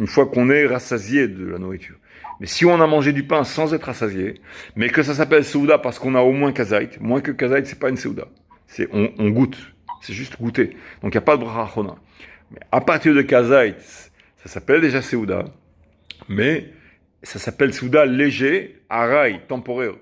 Une fois qu'on est rassasié de la nourriture. Mais si on a mangé du pain sans être rassasié, mais que ça s'appelle Souda parce qu'on a au moins Kazait, moins que Kazait, c'est pas une Souda. On goûte. C'est juste goûter. Donc il n'y a pas de bracha achona. Mais à partir de Kazait, ça s'appelle déjà Souda. Mais ça s'appelle Souda léger, Arai, temporaire.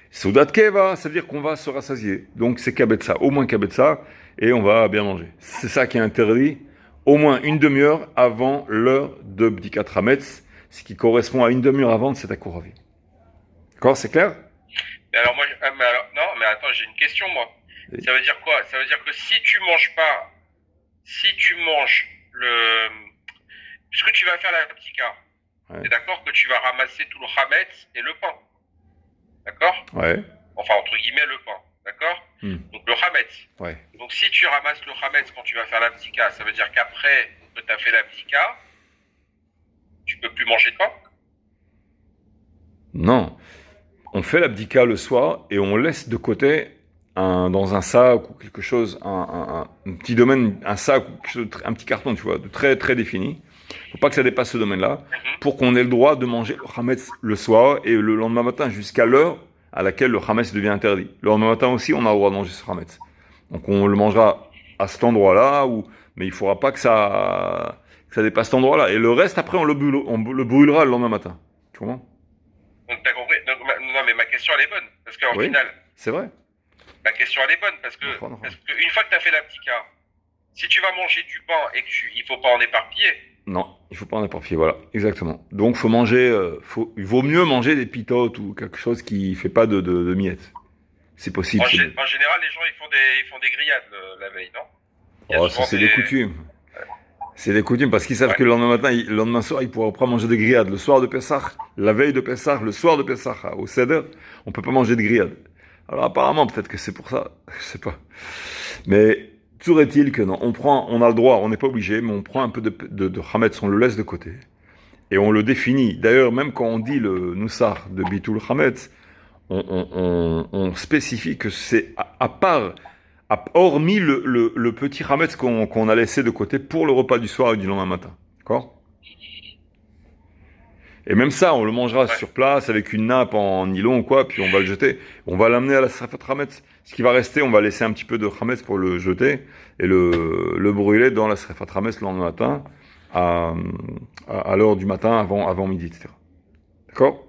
Souda de Keva, ça veut dire qu'on va se rassasier. Donc c'est Kabetza, au moins Kabetza, et on va bien manger. C'est ça qui est interdit, au moins une demi-heure avant l'heure de Bdikat Hametz, ce qui correspond à une demi-heure avant de cet Akouravi. D'accord, c'est clair? Non, mais attends, j'ai une question, moi. Oui. Ça veut dire quoi? Ça veut dire que si tu manges puisque tu vas faire la Bdika, ouais. T'es d'accord que tu vas ramasser tout le Hametz et le pain. D'accord? Ouais. Enfin, entre guillemets, le pain. D'accord? Donc, le Hametz. Ouais. Donc, si tu ramasses le Hametz quand tu vas faire la Bdika, ça veut dire qu'après que tu as fait la Bdika, tu peux plus manger de pain? Non. On fait la Bdika le soir et on laisse de côté dans un sac ou quelque chose, un petit domaine, un sac ou quelque chose, un petit carton, tu vois, de très, très défini. Faut pas que ça dépasse ce domaine-là, pour qu'on ait le droit de manger le Hametz le soir et le lendemain matin jusqu'à l'heure à laquelle le Hametz devient interdit. Le lendemain matin aussi, on a le droit de manger ce Hametz. Donc on le mangera à cet endroit-là, mais il ne faudra pas que ça dépasse cet endroit-là. Et le reste, après, on le brûlera le lendemain matin. Tu comprends? Donc t'as compris. Non, mais ma question, elle est bonne. Parce qu'en final... c'est vrai. Ma question, elle est bonne, parce que une fois que tu as fait la Bdika, si tu vas manger du pain et il ne faut pas en éparpiller... Non, il ne faut pas en éparpiller, voilà, exactement. Donc, faut manger, il vaut mieux manger des pitotes ou quelque chose qui ne fait pas de miettes. C'est possible. En général, les gens, ils font des grillades la veille, non? Oh, ça, c'est des coutumes. C'est des coutumes, parce qu'ils savent que le lendemain soir, ils ne pourront pas manger de grillades. Le soir de Pessah, la veille de Pessah, le soir de Pessah, au Seder, on ne peut pas manger de grillades. Alors, apparemment, peut-être que c'est pour ça, je ne sais pas. Mais... toujours est-il que non, on a le droit, on n'est pas obligé, mais on prend un peu de Hametz, on le laisse de côté. Et on le définit. D'ailleurs, même quand on dit le Noussar de Bitul Hametz, on spécifie que c'est hormis le petit Hametz qu'on a laissé de côté pour le repas du soir et du lendemain matin. D'accord? Et même ça, on le mangera sur place avec une nappe en nylon ou quoi, puis on va le jeter. On va l'amener à la Srefat Hametz. Ce qui va rester, on va laisser un petit peu de Hametz pour le jeter et le brûler dans la Srefat Hametz le lendemain matin, à l'heure du matin, avant midi, etc. D'accord?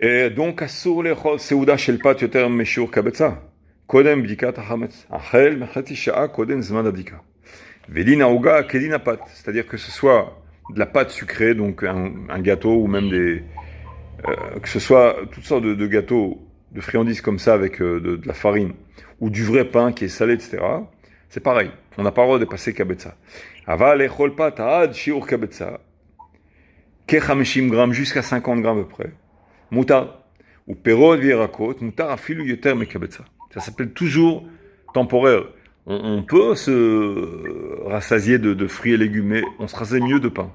Et donc, Asur lechol seuda shel pat yoter meshur kabetza. Kodem bdikat hametz. Achel mechati sha'a kodem zman abdika. Vedin aouga kedin apat. C'est-à-dire que ce soit de la pâte sucrée, donc un gâteau, ou même que ce soit toutes sortes de gâteaux, de friandises comme ça avec de la farine, ou du vrai pain qui est salé, etc. C'est pareil. On n'a pas le droit de passer kabetza. Ava lechol pat ad shiur kabetza. Kechameshim grammes jusqu'à 50 grammes à peu près. Moutar, ou perod vierakot, moutar afilu yoter mekabetza. Ça s'appelle toujours temporaire. On peut se rassasier de fruits et légumes, mais on se rassasie mieux de pain.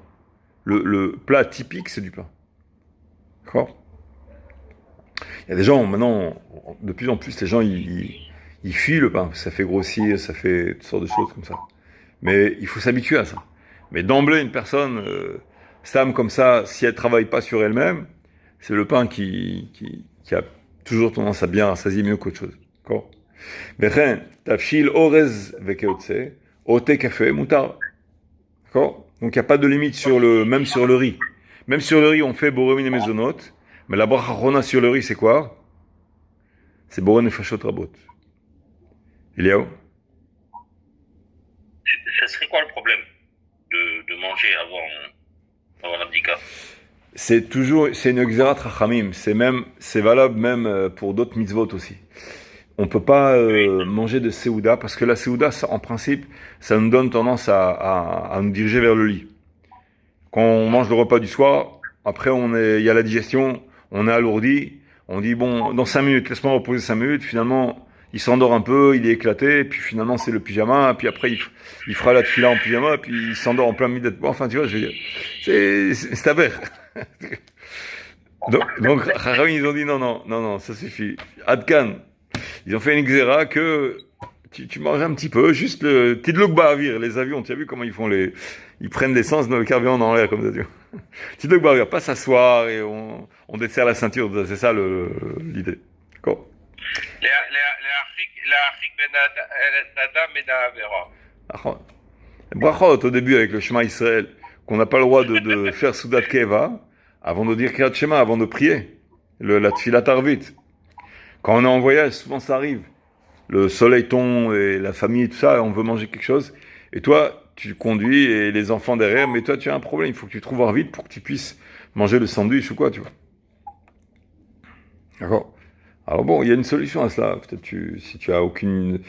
Le plat typique, c'est du pain. D'accord? Il y a des gens, maintenant, de plus en plus, les gens, ils fuient le pain. Ça fait grossir, ça fait toutes sortes de choses comme ça. Mais il faut s'habituer à ça. Mais d'emblée, une personne, Stam comme ça, si elle ne travaille pas sur elle-même, c'est le pain qui a toujours tendance à bien rassasier mieux qu'autre chose. D'accord? Vechen, tafshil orez vekeotse, ote café moutar. D'accord? Donc il n'y a pas de limite même sur le riz. Même sur le riz, on fait boromine et mezonot, mais la brachachona sur le riz, c'est quoi? C'est boron et fachot rabot. Il y a où? Ça serait quoi le problème de manger avant l'abdika? C'est une exerat rachamim. C'est valable même pour d'autres mitzvot aussi. On peut pas manger de seouda parce que la seouda, en principe, ça nous donne tendance à nous diriger vers le lit. Quand on mange le repas du soir, après il y a la digestion, on est alourdi, on dit bon, dans 5 minutes, laisse-moi reposer 5 minutes, finalement, il s'endort un peu, il est éclaté, puis finalement c'est le pyjama, puis après il fera la tefila en pyjama, puis il s'endort en plein milieu de... Enfin, tu vois, je veux dire, c'est avère. donc Chachamim, ils ont dit non, ça suffit. Adkan, ils ont fait une xéra que tu manges un petit peu, juste le tidlouk ba'avir, les avions, tu as vu comment ils prennent l'essence dans le carburant dans l'air comme ça, tu vois. Tidlouk ba'avir, pas s'asseoir et on desserre la ceinture, c'est ça l'idée. D'accord. Brachot au début avec le Shema Israël, qu'on n'a pas le droit de faire Soudat Keva avant de dire Kriyat Shema, avant de prier, la Tfilat Arvit. Quand on est en voyage, souvent ça arrive. Le soleil tombe et la famille, tout ça, on veut manger quelque chose. Et toi, tu conduis et les enfants derrière, mais toi, tu as un problème. Il faut que tu trouves Arvit pour que tu puisses manger le sandwich ou quoi, tu vois. D'accord? Alors bon, il y a une solution à cela. Peut-être si tu as aucune...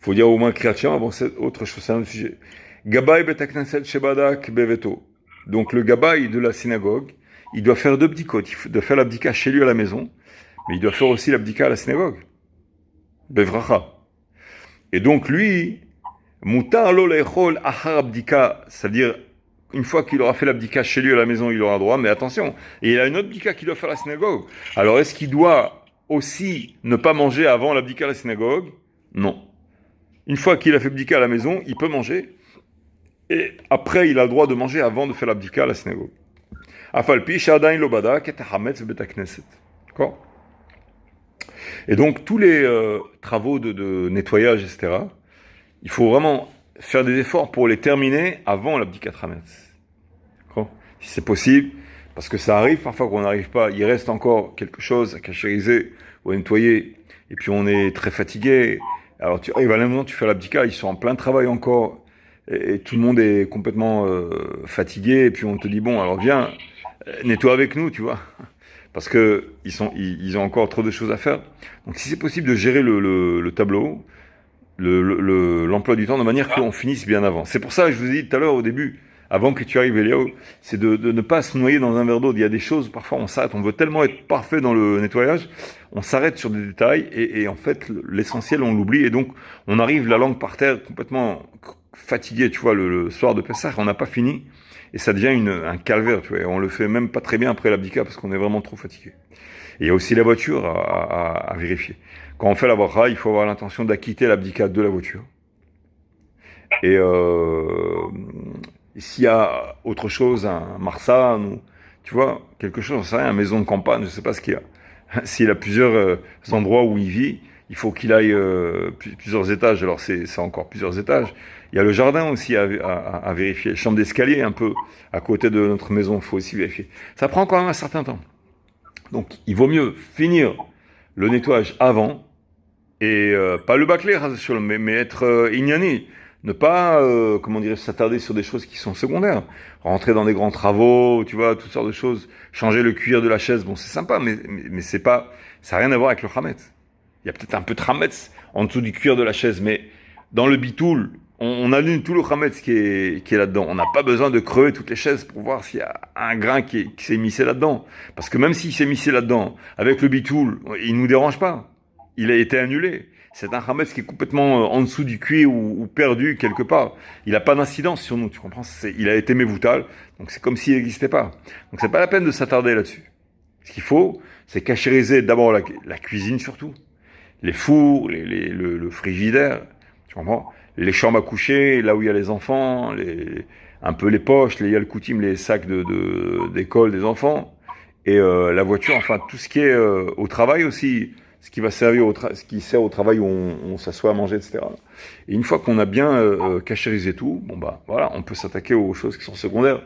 faut dire au moins Kriyat Shema, bon, c'est autre chose, c'est un autre sujet. Gabay betakneset shebadak beveto. Donc le gabay de la synagogue, il doit faire 2 bdikot. Il doit faire l'abdika chez lui à la maison, mais il doit faire aussi l'abdika à la synagogue. Bevracha. Et donc lui, mutar lo lechol achar abdika, c'est-à-dire une fois qu'il aura fait l'abdika chez lui à la maison, il aura droit, mais attention, et il a une autre abdika qu'il doit faire à la synagogue. Alors est-ce qu'il doit aussi ne pas manger avant l'abdika à la synagogue? Non. Une fois qu'il a fait l'abdika à la maison, il peut manger, et après il a le droit de manger avant de faire l'abdika à la synagogue. Afalpi shadain lo badak et hametz betakneset. D'accord? Et donc, tous les travaux de nettoyage, etc., il faut vraiment faire des efforts pour les terminer avant l'abdikat hametz. D'accord? Si c'est possible, parce que ça arrive parfois qu'on n'arrive pas, il reste encore quelque chose à cachériser ou à nettoyer, et puis on est très fatigué. Alors, tu arrives à un moment, tu fais l'abdikat, ils sont en plein travail encore, et tout le monde est complètement fatigué, et puis on te dit, bon, alors viens, nettoie avec nous, tu vois. Parce que ils ont encore trop de choses à faire. Donc si c'est possible de gérer le tableau, l'emploi du temps de manière qu'on finisse bien avant. C'est pour ça que je vous ai dit tout à l'heure au début, avant que tu arrives Eliaou, c'est de ne pas se noyer dans un verre d'eau. Il y a des choses, parfois on s'arrête, on veut tellement être parfait dans le nettoyage, on s'arrête sur des détails et en fait l'essentiel on l'oublie et donc on arrive la langue par terre complètement fatigué, tu vois, le soir de Pessah, on n'a pas fini. Et ça devient un calvaire, tu vois. Et on le fait même pas très bien après l'abdika parce qu'on est vraiment trop fatigué. Et il y a aussi la voiture à vérifier. Quand on fait la bracha, il faut avoir l'intention d'acquitter l'abdika de la voiture. Et Et s'il y a autre chose, un Marsan, ou, tu vois, quelque chose, j'en sais rien, une maison de campagne, je sais pas ce qu'il y a. S'il a plusieurs endroits où il vit, il faut qu'il aille plusieurs étages. Alors c'est encore plusieurs étages. Il y a le jardin aussi à vérifier. Chambre d'escalier un peu à côté de notre maison, il faut aussi vérifier. Ça prend quand même un certain temps. Donc il vaut mieux finir le nettoyage avant et pas le bâcler, mais être ignani. Ne pas, comment dirais-je, s'attarder sur des choses qui sont secondaires. Rentrer dans des grands travaux, tu vois, toutes sortes de choses. Changer le cuir de la chaise, bon, c'est sympa, mais c'est pas, ça n'a rien à voir avec le chametz. Il y a peut-être un peu de chametz en dessous du cuir de la chaise, mais dans le bitoul, on allume tout le chametz qui est là-dedans. On n'a pas besoin de crever toutes les chaises pour voir s'il y a un grain qui s'est missé là-dedans. Parce que même s'il s'est missé là-dedans, avec le bitoul, il nous dérange pas. Il a été annulé. C'est un chametz qui est complètement en dessous du cuir ou perdu quelque part. Il n'a pas d'incidence sur nous, tu comprends? Il a été mévoutal, donc c'est comme s'il n'existait pas. Donc c'est pas la peine de s'attarder là-dessus. Ce qu'il faut, c'est cachériser d'abord la cuisine surtout, les fours, le frigidaire, tu comprends? Les chambres à coucher, là où il y a les enfants, un peu les poches, il y a le coutume, les sacs d'école des enfants, et la voiture, enfin tout ce qui est au travail aussi. Ce qui va servir ce qui sert au travail où on s'assoit à manger, etc. Et une fois qu'on a bien cachérisé tout, bon bah voilà, on peut s'attaquer aux choses qui sont secondaires.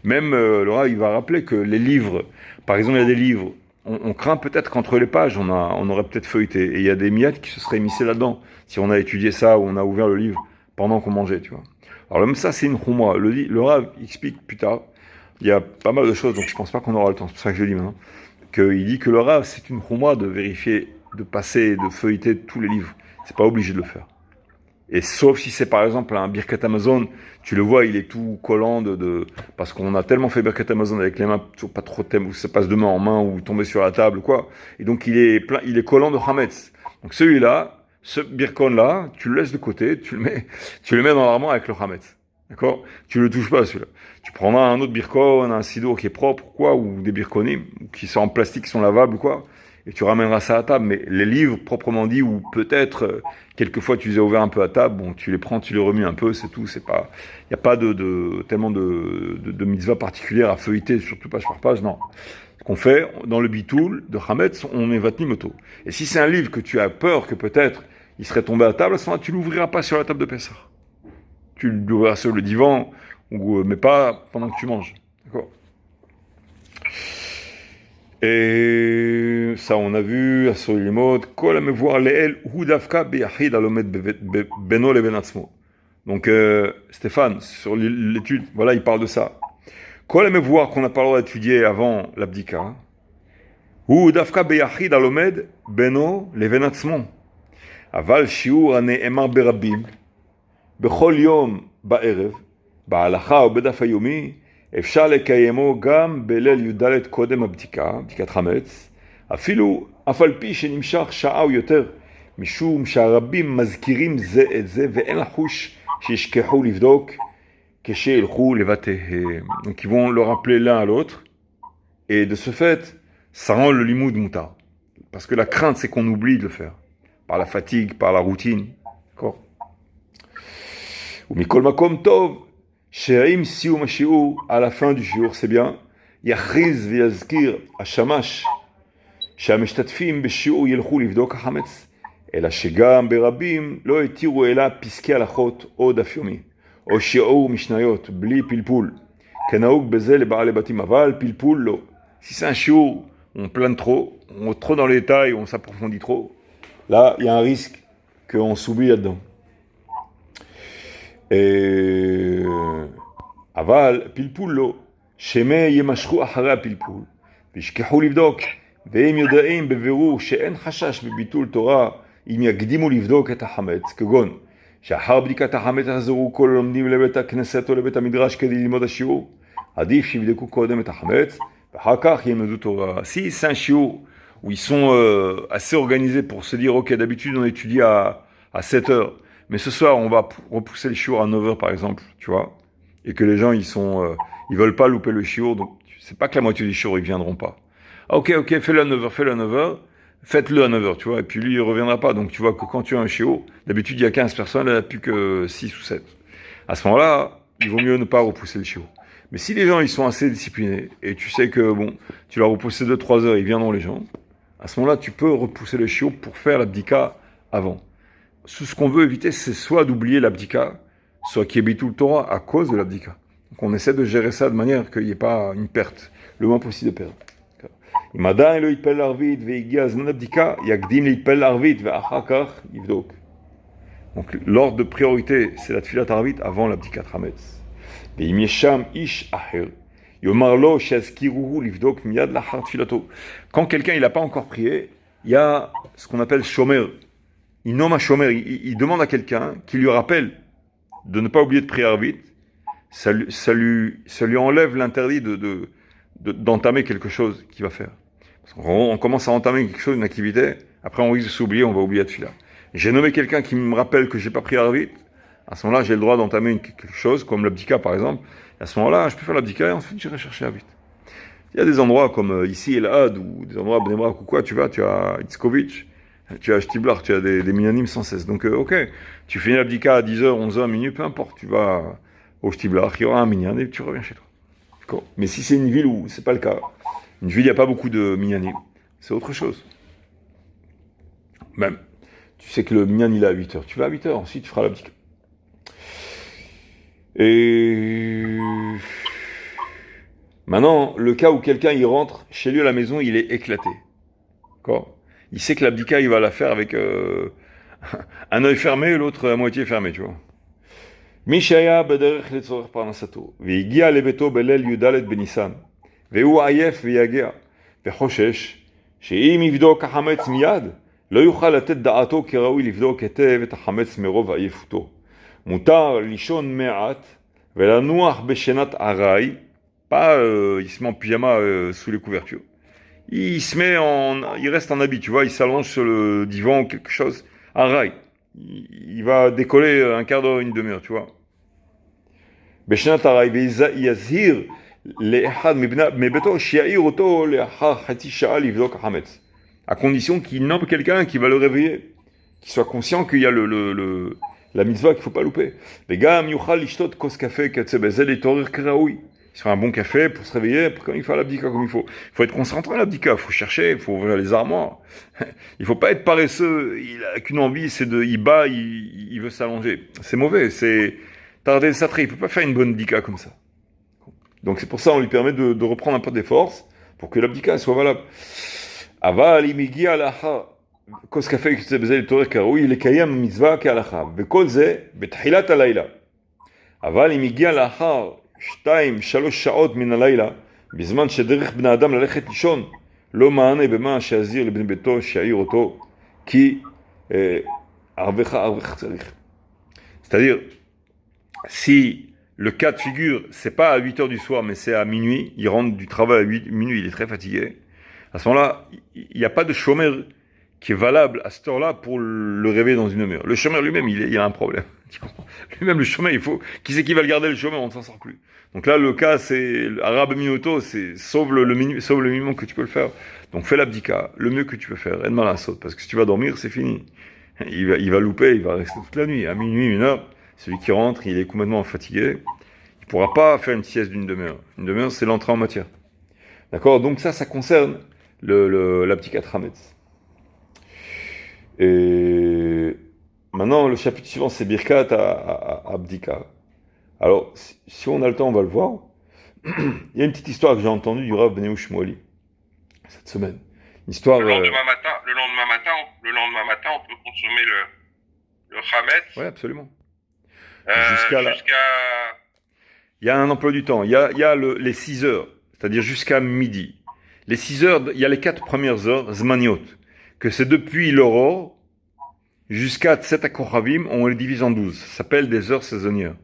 Même Laura, il va rappeler que les livres, par exemple, il y a des livres, on craint peut-être qu'entre les pages, on aurait peut-être feuilleté, et il y a des miettes qui se seraient émissées là-dedans, si on a étudié ça ou on a ouvert le livre pendant qu'on mangeait, tu vois. Alors même ça, c'est une chouma. Laura explique plus tard. Il y a pas mal de choses, donc je pense pas qu'on aura le temps. C'est pour ça que je le dis maintenant. Qu'il dit que le Rav, c'est une chouma de vérifier, de passer, de feuilleter tous les livres. C'est pas obligé de le faire. Et sauf si c'est par exemple un Birkat Amazon, tu le vois, il est tout collant parce qu'on a tellement fait Birkat Amazon avec les mains, pas trop thème, où ça passe de main en main ou tomber sur la table ou quoi. Et donc il est collant de Hametz. Donc celui-là, ce Birkon là, tu le laisses de côté, tu le mets dans l'armoire avec le Hametz. D'accord? Tu le touches pas celui-là. Tu prendras un autre birkon, un sidour qui est propre, quoi, ou des birkonim, qui sont en plastique, qui sont lavables, quoi, et tu ramèneras ça à table. Mais les livres, proprement dit, ou peut-être, quelquefois tu les as ouverts un peu à table, bon, tu les prends, tu les remues un peu, c'est tout, il n'y a pas tellement de mitzvah particulière à feuilleter, surtout page par page, non. Ce qu'on fait, dans le bitoul de Hametz, on est vatni moto. Et si c'est un livre que tu as peur que peut-être il serait tombé à table, à ce moment-là, tu l'ouvriras pas sur la table de Pessah. Tu l'ouvriras sur le divan, mais pas pendant que tu manges. D'accord? Et ça, on a vu, à Solimot, Kol amevoir leel hu davka beyachid alomet beno leben atzmo. Donc, Stéphane, sur l'étude, voilà, il parle de ça. Kol amevoir qu'on a pas le droit d'étudier avant l'abdika, hu davka beyachid alomet beno leben atzmo. Aval shiur hane'emar berabim, bechol yom ba'erev, בהלכה או בדף היומי, אפשר לקיימו גם בליל י"ד קודם הבדיקה, בדיקת חמץ, אף על פי שנמשך שעה או יותר, משום שהרבים מזכירים זה את זה, ואין לחוש שישכחו לבדוק כשילכו לבתיהם. Donc ils vont le rappeler l'un à l'autre, et de ce fait, ça rend le limoud moutar. Parce que la crainte, c'est qu'on oublie de le faire, par la fatigue, par la routine. D'accord? Ou mikol makom tov, Sherim sium shiur, à la fin du shiur, c'est bien. Yachriz v'yazkir hashamash, שהמשתתפים בשיעור ילכו לבדוק החמץ, אלא שגם ברבים לא התירו אלא פסקי הלכות או דף יומי, או שיעור משניות, בלי פלפול, כנהוג בזה לבעלי בתים, אבל פלפול לא. Si c'est un shiur, on plane trop, on est trop dans les détails, on s'approfondit trop, là, il y a un risque qu'on s'oublie là-dedans. אבל פלפול לא, שמא ימשכו אחרי הפלפול וישכחו לבדוק, והם יודעים בבירור שאין חשש בביטול תורה אם יקדימו לבדוק את החמץ, כגון שאחר בדיקת החמץ יחזרו כל הלומדים לבית הכנסת או לבית המדרש כדי ללמוד השיעור, עדיף שיבדקו קודם את החמץ ואחר כך ילמדו תורה. Si c'est un shiur où ils sont assez organisés pour se dire ok, d'habitude on étudie à 7 heures, mais ce soir, on va repousser le shiur à 9h, par exemple, tu vois, et que les gens, ils veulent pas louper le shiur, donc c'est pas que la moitié du shiur, ils viendront pas. Ah, ok, fais-le à 9h, faites-le à 9h, tu vois, et puis lui, il reviendra pas. Donc tu vois que quand tu as un shiur, d'habitude, il y a 15 personnes, là, il n'y a plus que 6 ou 7. À ce moment-là, il vaut mieux ne pas repousser le chiot. Mais si les gens ils sont assez disciplinés et tu sais que bon, tu leur repousses 2-3 heures, ils viendront les gens, à ce moment-là, tu peux repousser le chiot pour faire l'abdika avant. Ce qu'on veut éviter, c'est soit d'oublier l'abdika, soit qu'il y ait bitul Torah à cause de l'abdika. Donc on essaie de gérer ça de manière qu'il n'y ait pas une perte, le moins possible de perdre. Donc l'ordre de priorité, c'est la tfilat arvit avant l'abdikat hametz. Quand quelqu'un il n'a pas encore prié, il y a ce qu'on appelle shomer. Il nomme un shomer, il demande à quelqu'un qui lui rappelle de ne pas oublier de prier arvit. Ça lui enlève l'interdit d'entamer quelque chose qu'il va faire. On commence à entamer quelque chose, une activité, après on risque de s'oublier, on va oublier de filer. J'ai nommé quelqu'un qui me rappelle que j'ai pas prié arvit. À ce moment-là, j'ai le droit d'entamer quelque chose, comme l'abdika par exemple. Et à ce moment-là, je peux faire l'abdika et ensuite j'irai chercher arvit. Il y a des endroits comme ici, El Had, ou des endroits à Bnei Brak ou quoi, tu vas, tu as Itzkovitch, tu as Shtiblar, tu as des minyanim sans cesse. Donc, ok, tu finis l'abdika à 10h, 11h, minuit, peu importe, tu vas au Shtiblar, il y aura un minyan et tu reviens chez toi. D'accord. Mais si c'est une ville où c'est pas le cas, une ville où il n'y a pas beaucoup de minyanim, c'est autre chose. Même, tu sais que le minyan il est à 8h, tu vas à 8h, ensuite tu feras l'abdika. Et maintenant, le cas où quelqu'un il rentre chez lui à la maison, il est éclaté. D'accord. Il sait que l'abdika il va la faire avec un œil fermé et l'autre à moitié fermé, tu vois. Mishaya bederech letzorech parnasato, ve'igia lebeto belel yudalet benissan, ve'u ayef ve'yagea, ve'choshesh, she'im yivdok hametz miyad, לא יוכל לתת דעתו כראוי לבדוק היטב את החמץ מרוב עייפותו. מותר לישון מעט ולנוח בשינת ארעי, pas il se met en pyjama sous les couvertures. Il reste en habit, tu vois, il s'allonge sur le divan ou quelque chose, arai. Il va décoller un quart d'heure, une demi-heure, tu vois. בשינת ארעי ויזהיר לאחד מביתו שיעיר אותו לאחר חצי שעה לבדוק החמץ. À condition qu'il nomme quelqu'un qui va le réveiller, qu'il soit conscient qu'il y a la mitzvah qu'il ne faut pas louper. Les gars, yuchal lishtot kos café katsebezel et torir keraoui. Il faut un bon café pour se réveiller, pour quand il fait l'abdika comme il faut. Il faut être concentré à l'abdika, il faut chercher, il faut ouvrir les armoires. Il ne faut pas être paresseux, il n'a qu'une envie, c'est il bat, il veut s'allonger. C'est mauvais, c'est tarder le satré, il ne peut pas faire une bonne abdika comme ça. Donc c'est pour ça qu'on lui permet de reprendre un peu des forces pour que l'abdika soit valable. אבל אם הגיע לאחר כוס קפה בזה לתואר כראוי לקיים מצווה כהלכה וכל זה בתחילת הלילה אבל אם הגיע לאחר 2-3 שעות מן הלילה בזמן שדרך בני אדם ללכת לישון לא מענה במה שיזהיר לבני ביתו שיעיר אותו כי ערבך צריך. C'est-à-dire si le cas de figure c'est pas à 8h du soir mais c'est à minuit, il rentre du travail à minuit, il est très fatigué. À ce moment-là, il n'y a pas de chômeur qui est valable à cette heure-là pour le réveiller dans une demi-heure. Le chômeur lui-même, il a un problème. Lui-même, le chômeur, il faut... Qui c'est qui va le garder, le chômeur? On ne s'en sort plus. Donc là, le cas, c'est... Arabe Minuto, c'est sauve le minimum que tu peux le faire. Donc fais l'abdika, le mieux que tu peux faire. Aide-moi la saute, parce que si tu vas dormir, c'est fini. Il va louper, il va rester toute la nuit. À minuit, 1h, celui qui rentre, il est complètement fatigué. Il ne pourra pas faire une sieste d'une demi-heure. Une demi-heure, c'est l'entrée en matière. D'accord? Donc ça concerne l'abdika hametz. Et maintenant, le chapitre suivant, c'est Birkat Abdika. Alors, si on a le temps, on va le voir. Il y a une petite histoire que j'ai entendue du Rav Benehou Shmueli cette semaine. Une histoire. Le lendemain matin, on peut consommer le hametz. Oui, absolument. Jusqu'à. Il y a un emploi du temps. Il y a les 6 heures, c'est-à-dire jusqu'à midi. Les 6 heures, il y a les 4 premières heures, Zmaniot, que c'est depuis l'aurore jusqu'à Tset HaKochavim, on les divise en 12. Ça s'appelle des heures saisonnières.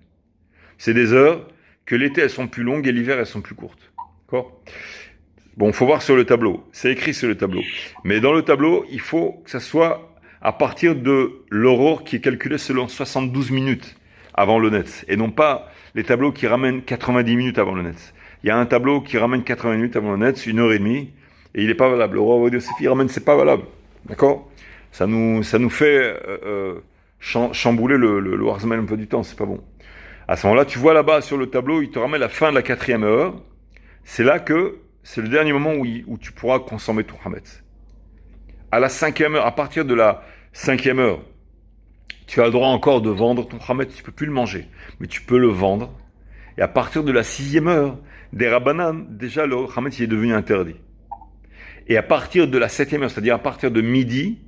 C'est des heures que l'été, elles sont plus longues et l'hiver, elles sont plus courtes. D'accord? Bon, il faut voir sur le tableau. C'est écrit sur le tableau. Mais dans le tableau, il faut que ça soit à partir de l'aurore qui est calculée selon 72 minutes avant le net. Et non pas les tableaux qui ramènent 90 minutes avant le net. Il y a un tableau qui ramène 80 minutes avant le net, 1h30, et il n'est pas valable. Le roi Avodah Yosef, il ramène, c'est pas valable. D'accord? Ça nous fait chambouler le Warzman un peu du temps, c'est pas bon. À ce moment-là, tu vois là-bas sur le tableau, il te ramène la fin de la 4e heure. C'est là que c'est le dernier moment où tu pourras consommer ton Hametz. À la 5e heure, à partir de la 5e heure, tu as le droit encore de vendre ton Hametz, tu peux plus le manger, mais tu peux le vendre. Et à partir de la 6e heure, des Rabbanan, déjà le Hametz il est devenu interdit. Et à partir de la 7e heure, c'est-à-dire à partir de midi,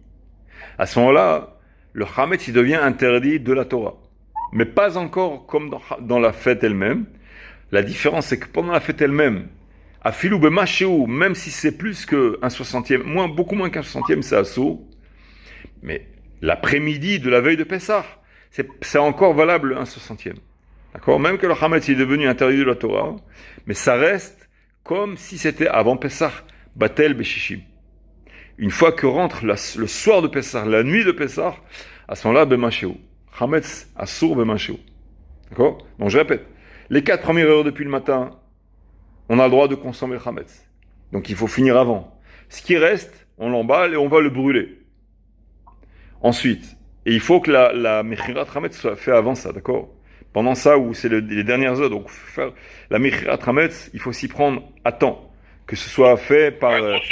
à ce moment-là, le Hametz il devient interdit de la Torah. Mais pas encore comme dans la fête elle-même. La différence, c'est que pendant la fête elle-même, à Filou Bemachéou, même si c'est plus qu'un 60e, beaucoup moins qu'un 60e, c'est assaut. Mais l'après-midi de la veille de Pessah, c'est encore valable un 60e. D'accord? Même que le Hametz est devenu interdit de la Torah, mais ça reste comme si c'était avant Pessah, Batel Beshishim. Une fois que rentre le soir de Pessah, la nuit de Pessah, à ce moment-là, Bemachéou. Hametz Assour Bemachéou. D'accord? Donc je répète, les 4 premières heures depuis le matin, on a le droit de consommer le Hametz. Donc il faut finir avant. Ce qui reste, on l'emballe et on va le brûler. Ensuite, et il faut que la Mechirat Hametz soit faite avant ça, d'accord? Pendant ça, où c'est les dernières heures, donc faire la Mechirat Hametz, il faut s'y prendre à temps. Que ce soit fait par... grosso modo,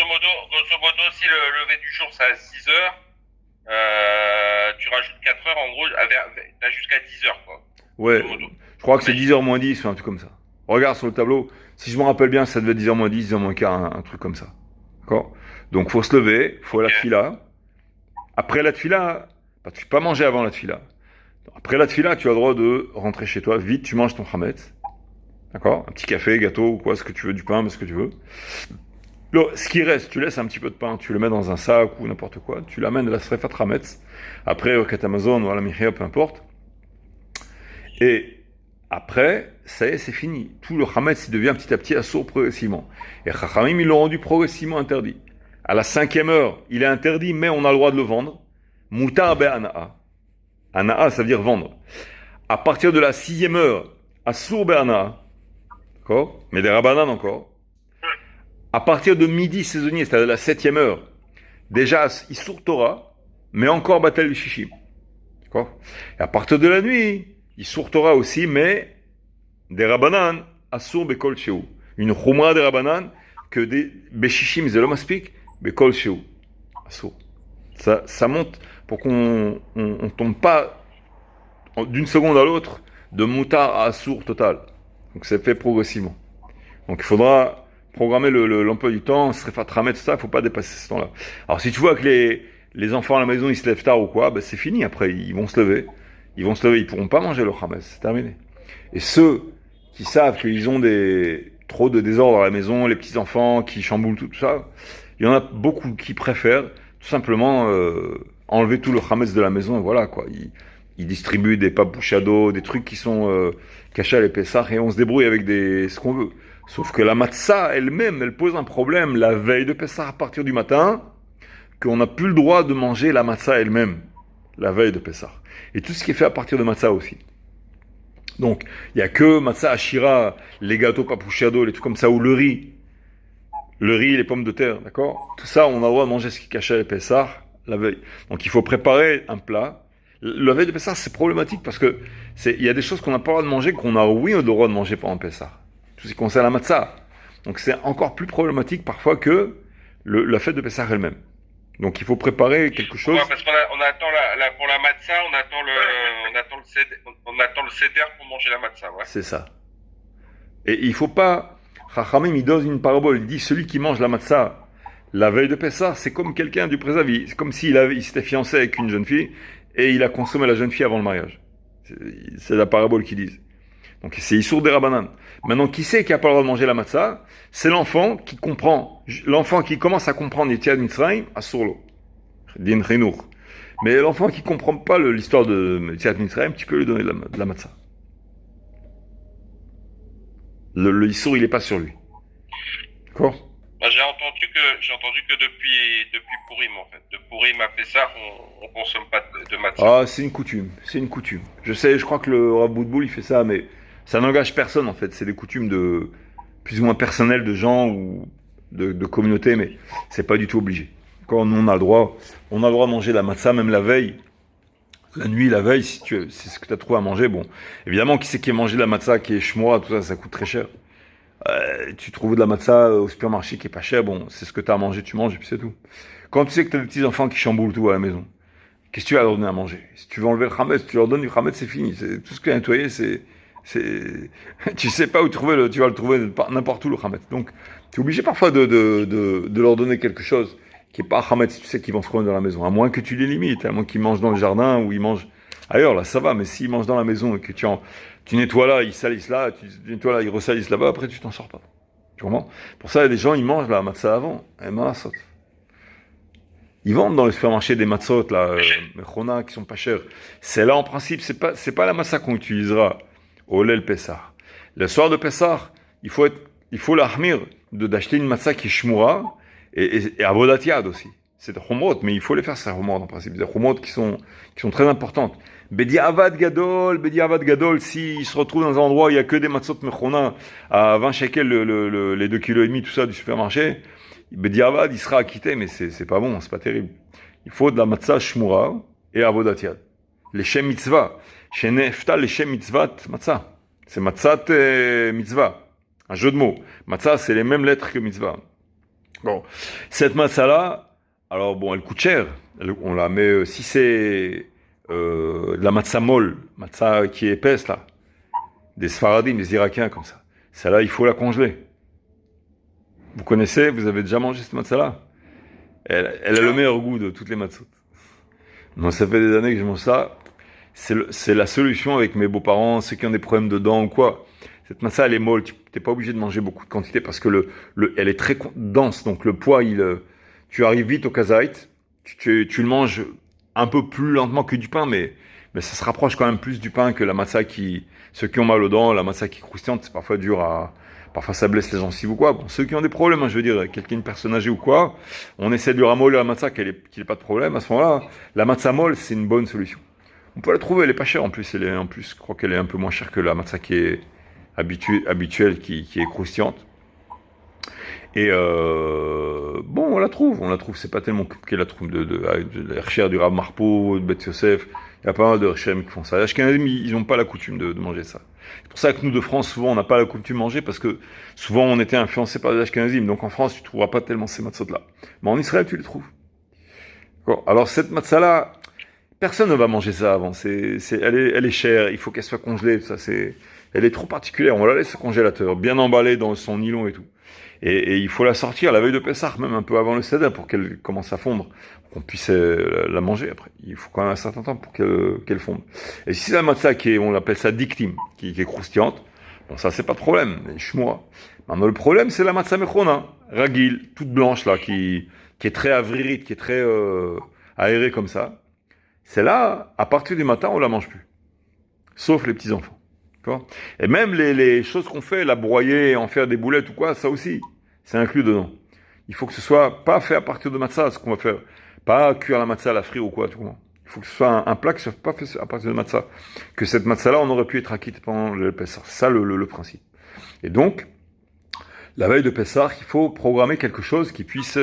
si le lever du jour c'est à 6 heures, tu rajoutes 4 heures, en gros, t'as jusqu'à 10 heures, quoi. Ouais, je crois que c'est 10h moins 10 ou un truc comme ça. Regarde sur le tableau, si je me rappelle bien, ça devait être 10h moins 10, 10h moins quart, un truc comme ça. D'accord? Donc, faut se lever, faut la tfila. Après la tfila, tu peux pas manger avant la tfila. Après la tfila, tu as le droit de rentrer chez toi, vite, tu manges ton Hametz. D'accord? Un petit café, gâteau, ou quoi, ce que tu veux, du pain, ce que tu veux. Alors, ce qui reste, tu laisses un petit peu de pain, tu le mets dans un sac ou n'importe quoi, tu l'amènes à la Srefat Hametz, après au Amazon ou à la Michia, peu importe. Et après, ça y est, c'est fini. Tout le Hametz, il devient petit à petit assourd progressivement. Et Chachamim, ils l'ont rendu progressivement interdit. À la 5e heure, il est interdit, mais on a le droit de le vendre. Mutar be'ana'a. Ana'a, ça veut dire vendre. À partir de la 6e heure, assourd be'ana'a. D'accord? Mais des Rabbanan encore. À partir de midi saisonnier, c'est-à-dire la 7e heure, déjà, il sourd Torah, mais encore Batel Shishim. D'accord? Et à partir de la nuit, il sourd Torah aussi, mais des Rabbanan, Assour Bekol Sheou. Une Choumra des Rabbanan, que des Beshishim, c'est l'homme aspic, Bekol Sheou. Assour. Ça monte pour qu'on ne tombe pas d'une seconde à l'autre de Moutar à Assour total. Donc c'est fait progressivement. Donc il faudra programmer l'emploi du temps, Srefat Hametz, tout ça, il ne faut pas dépasser ce temps-là. Alors si tu vois que les enfants à la maison, ils se lèvent tard ou quoi, ben c'est fini après, ils vont se lever, ils ne pourront pas manger leur Hametz, c'est terminé. Et ceux qui savent qu'ils ont trop de désordre à la maison, les petits-enfants qui chamboulent tout ça, il y en a beaucoup qui préfèrent tout simplement enlever tout le Hametz de la maison, et voilà quoi. Ils distribuent des papouchados, des trucs qui sont cachés à l'épaisseur, et on se débrouille avec ce qu'on veut. Sauf que la matzah elle-même, elle pose un problème la veille de Pessah à partir du matin, qu'on n'a plus le droit de manger la matzah elle-même, la veille de Pessah. Et tout ce qui est fait à partir de matzah aussi. Donc, il n'y a que matzah ashira, les gâteaux papouchado, les trucs comme ça, ou le riz, les pommes de terre, d'accord? Tout ça, on a le droit de manger ce qui est caché à Pessah la veille. Donc, il faut préparer un plat. La veille de Pessah, c'est problématique parce que il y a des choses qu'on n'a pas le droit de manger, qu'on a le droit de manger pendant Pessah. Tout ce qui concerne la matzah. Donc c'est encore plus problématique parfois que la fête de Pessah elle-même. Donc il faut préparer quelque chose. Ouais, parce qu'on attend pour la matzah, on attend le seder pour manger la matzah. Ouais. C'est ça. Et il faut pas... Chachamim, il donne une parabole, il dit celui qui mange la matzah la veille de Pessah, c'est comme quelqu'un du présavi. C'est comme il s'était fiancé avec une jeune fille et il a consommé la jeune fille avant le mariage. C'est la parabole qu'ils disent. Donc c'est Issour des Rabbanan. Maintenant, qui c'est qui n'a pas le droit de manger la matzah? C'est l'enfant qui comprend. L'enfant qui commence à comprendre Yetziat Mitzrayim, Assourlo. Din Chinour. Mais l'enfant qui ne comprend pas l'histoire de Yetziat Mitzrayim, tu peux lui donner de la matzah. Le Issour, il n'est pas sur lui. D'accord? Bah, j'ai entendu que depuis Purim, en fait. De Purim à Pessah, on consomme pas de matzah. Ah, c'est une coutume. Je crois que le Rav Boutboul, il fait ça, mais ça n'engage personne, en fait. C'est des coutumes plus ou moins personnelles de gens ou de communautés, mais c'est pas du tout obligé. Quand nous, on a le droit de manger la matzah, même la veille. La nuit, la veille, si c'est ce que tu as trouvé à manger, bon. Évidemment, qui c'est qui a mangé de la matzah, qui est shmoura, tout ça, ça coûte très cher. Tu trouves de la matzah au supermarché qui est pas cher, bon, c'est ce que tu as à manger, tu manges et puis c'est tout. Quand tu sais que tu as des petits enfants qui chamboulent tout à la maison, qu'est-ce que tu vas leur donner à manger? Si tu veux enlever le chametz, tu leur donnes du chametz, c'est fini. C'est tout ce que tu as nettoyé, tu sais pas où trouver tu vas le trouver n'importe où le chametz. Donc, tu es obligé parfois de leur donner quelque chose qui est pas chametz, tu sais qu'ils vont se retrouver dans la maison. À moins que tu les limites, à moins qu'ils mangent dans le jardin ou ils mangent ailleurs, là, ça va. Mais s'ils mangent dans la maison et que tu nettoies là, ils salissent là, tu nettoies là, ils ressalissent là-bas, après tu t'en sors pas. Tu comprends? Pour ça, les gens, ils mangent la matzah avant. Et matzot. Ils vendent dans les supermarchés des matzot, là, mechona, qui sont pas chers. C'est là, en principe, c'est pas la matzah qu'on utilisera au lel Pessah. Le soir de Pessah, il faut l'ahmir d'acheter une matzah qui est shmoura et avodat yad aussi. C'est des chumrot, mais il faut les faire, ces chumrot, en principe. Des chumrot qui sont très importantes. Bedi avad gadol, s'il se retrouve dans un endroit où il y a que des matzot mechona à 20 shekels les 2,5 kg, tout ça, du supermarché, Bedi avad, il sera acquitté, mais c'est pas bon, c'est pas terrible. Il faut de la matzah shmura et avodat yad. Les shem mitzvah. Chez Neftal, les shem mitzvat matzah. C'est matzat mitzvah. Un jeu de mots. Matzah, c'est les mêmes lettres que mitzvah. Bon. Cette matzah-là, alors bon, elle coûte cher. On la met, si c'est de la matzah molle, matzah qui est épaisse, là, des Sfaradim, des Irakiens, comme ça. Celle-là, il faut la congeler. Vous connaissez, vous avez déjà mangé cette matzah-là? Elle a le meilleur goût de toutes les matzot. Moi, ça fait des années que je mange ça. C'est la solution avec mes beaux-parents, ceux qui ont des problèmes de dents ou quoi. Cette matzah, elle est molle. Tu n'es pas obligé de manger beaucoup de quantité parce que elle est très dense. Donc le poids, tu arrives vite au kazaït. Tu le manges un peu plus lentement que du pain, mais ça se rapproche quand même plus du pain que la matzah ceux qui ont mal aux dents, la matzah qui est croustillante, c'est parfois dur parfois ça blesse les gencives ou quoi. Bon, ceux qui ont des problèmes, hein, je veux dire, une personne âgée ou quoi, on essaie de lui ramollir la matzah qu'il n'ait pas de problème. À ce moment-là, la matzah molle, c'est une bonne solution. On peut la trouver, elle est pas chère en plus. Je crois qu'elle est un peu moins chère que la matzah qui est habituelle, qui est croustillante. Et bon, on la trouve. C'est pas tellement qu'elle la trouve de l'Hercher, du Rav Marpo, de Bet Yosef. Il y a pas mal de Herchem qui font ça. Les Ashkenazim, ils n'ont pas la coutume de manger ça. C'est pour ça que nous de France, souvent, on n'a pas la coutume de manger parce que souvent, on était influencés par les Ashkenazim. Donc en France, tu ne trouveras pas tellement ces matzot-là. Mais en Israël, tu les trouves. D'accord. Alors cette matzah-là, personne ne va manger ça avant. Elle est chère. Il faut qu'elle soit congelée. Ça, elle est trop particulière. On la laisse au congélateur, bien emballée dans son nylon et tout. Et il faut la sortir la veille de Pessah, même un peu avant le Seder, pour qu'elle commence à fondre, pour qu'on puisse la manger après. Il faut quand même un certain temps pour qu'elle fonde. Et si c'est la matzah on l'appelle ça diktim, qui est croustillante, bon ça c'est pas de problème, shmoura. Maintenant le problème c'est la matzah mechona, ragil, toute blanche là, qui est très avririte, qui est très aérée comme ça. C'est là, à partir du matin, on la mange plus. Sauf les petits enfants. Et même les choses qu'on fait, la broyer, en faire des boulettes ou quoi, ça aussi, c'est inclus dedans. Il faut que ce soit pas fait à partir de matzah, ce qu'on va faire. Pas cuire la matzah à la frire ou quoi, tu comprends. Il faut que ce soit un plat qui soit pas fait à partir de matzah. Que cette matzah-là, on aurait pu être acquitté pendant le Pessah. C'est ça le principe. Et donc, la veille de Pessah, il faut programmer quelque chose qui puisse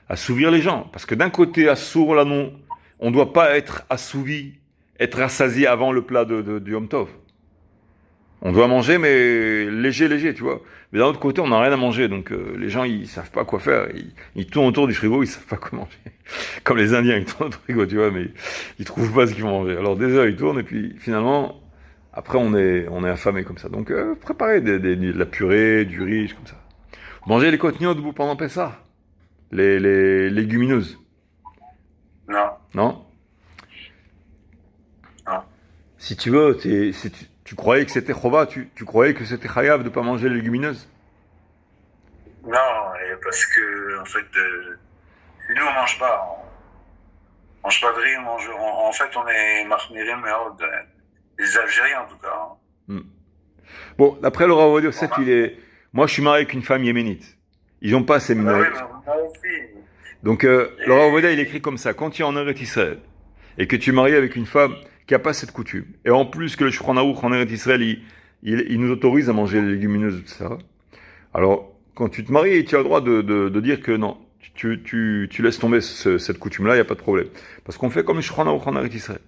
assouvir les gens. Parce que d'un côté, assour là non, on ne doit pas être assouvi, être rassasié avant le plat du Yom Tov. On doit manger, mais léger, tu vois. Mais d'un autre côté, on n'a rien à manger, donc les gens, ils savent pas quoi faire. Ils tournent autour du frigo, ils savent pas quoi manger. Comme les Indiens, ils tournent autour du frigo, tu vois, mais ils trouvent pas ce qu'ils vont manger. Alors des heures, ils tournent, et puis finalement, après, on est affamé comme ça. Donc préparez de la purée, du riz, comme ça. Mangez les kotniot debout pendant Pessah. Les légumineuses. Non. Non? Non. Si tu veux, tu croyais que c'était chova, tu croyais que c'était chayav de pas manger les légumineuses? Non, parce que, en fait, nous, on mange pas. On mange pas de riz, en fait, on est mahmirim, les Algériens, en tout cas. Bon, d'après le Rav Ovadia Yosef, moi, je suis marié avec une femme yéménite. Ils n'ont pas ces minutes. Oui, moi aussi. Donc, le Rav Ovadia, il écrit comme ça. Quand tu es en Eretz Israël, et que tu es marié avec une femme qui n'a pas cette coutume, et en plus que le Shulchan Aruch en Eretz Israël, il nous autorise à manger les légumineuses, etc. Alors, quand tu te maries, tu as le droit de dire que non, tu laisses tomber cette coutume-là, il n'y a pas de problème. Parce qu'on fait comme le Shulchan Aruch en Eretz Israël.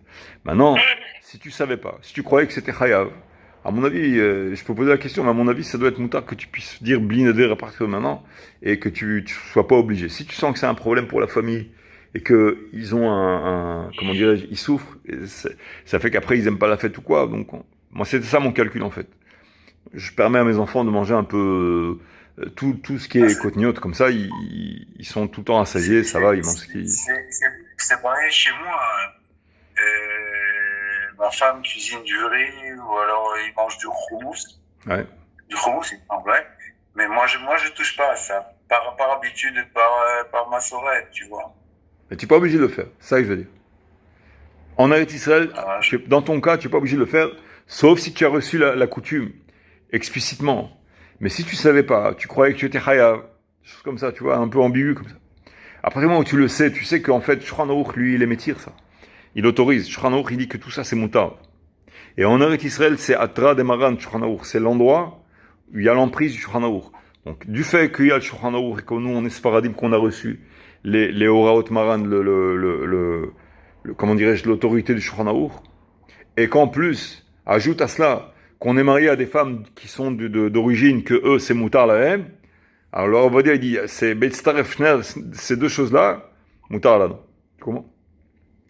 Maintenant, si tu savais pas, si tu croyais que c'était Chayav, à mon avis, je peux poser la question, mais à mon avis, ça doit être moutard que tu puisses dire Bli Neder à partir de maintenant et que tu sois pas obligé. Si tu sens que c'est un problème pour la famille et que ils ont comment dirais-je, ils souffrent, et ça fait qu'après ils aiment pas la fête ou quoi. Donc, moi, c'était ça mon calcul en fait. Je permets à mes enfants de manger un peu tout ce qui est côte-niote, comme ça, ils sont tout le temps assasiés, ça va, ils mangent ce qu'ils... C'est pareil chez moi. Ma femme cuisine du riz, ou alors il mange du houmous. Ouais. Du houmous, il me semblait. Mais moi, je touche pas à ça. Par habitude, par ma sorette, tu vois. Mais tu n'es pas obligé de le faire, c'est ça que je veux dire. En Eretz Israël, dans ton cas, tu n'es pas obligé de le faire, sauf si tu as reçu la coutume explicitement. Mais si tu savais pas, tu croyais que tu étais chayav, des choses comme ça, tu vois, un peu ambigu comme ça. Après le moment où tu le sais, tu sais qu'en fait, Shulchan Aruch, lui, il les métire ça. Il autorise. Shulchan Aruch, il dit que tout ça, c'est moutard. Et en Eretz Israël, c'est Atra Demaran Shulchan Aruch. C'est l'endroit où il y a l'emprise du Shulchan Aruch. Donc, du fait qu'il y a le Shulchan Aruch et que nous, on est Sfaradim, qu'on a reçu les Oraot Maran, comment dirais-je, l'autorité du Shulchan Aruch, et qu'en plus, ajoute à cela, qu'on est marié à des femmes qui sont d'origine, que eux, c'est moutar la haine. Alors, on va dire, il dit, c'est Betztaref Shner, ces deux choses-là, moutar là. Comment?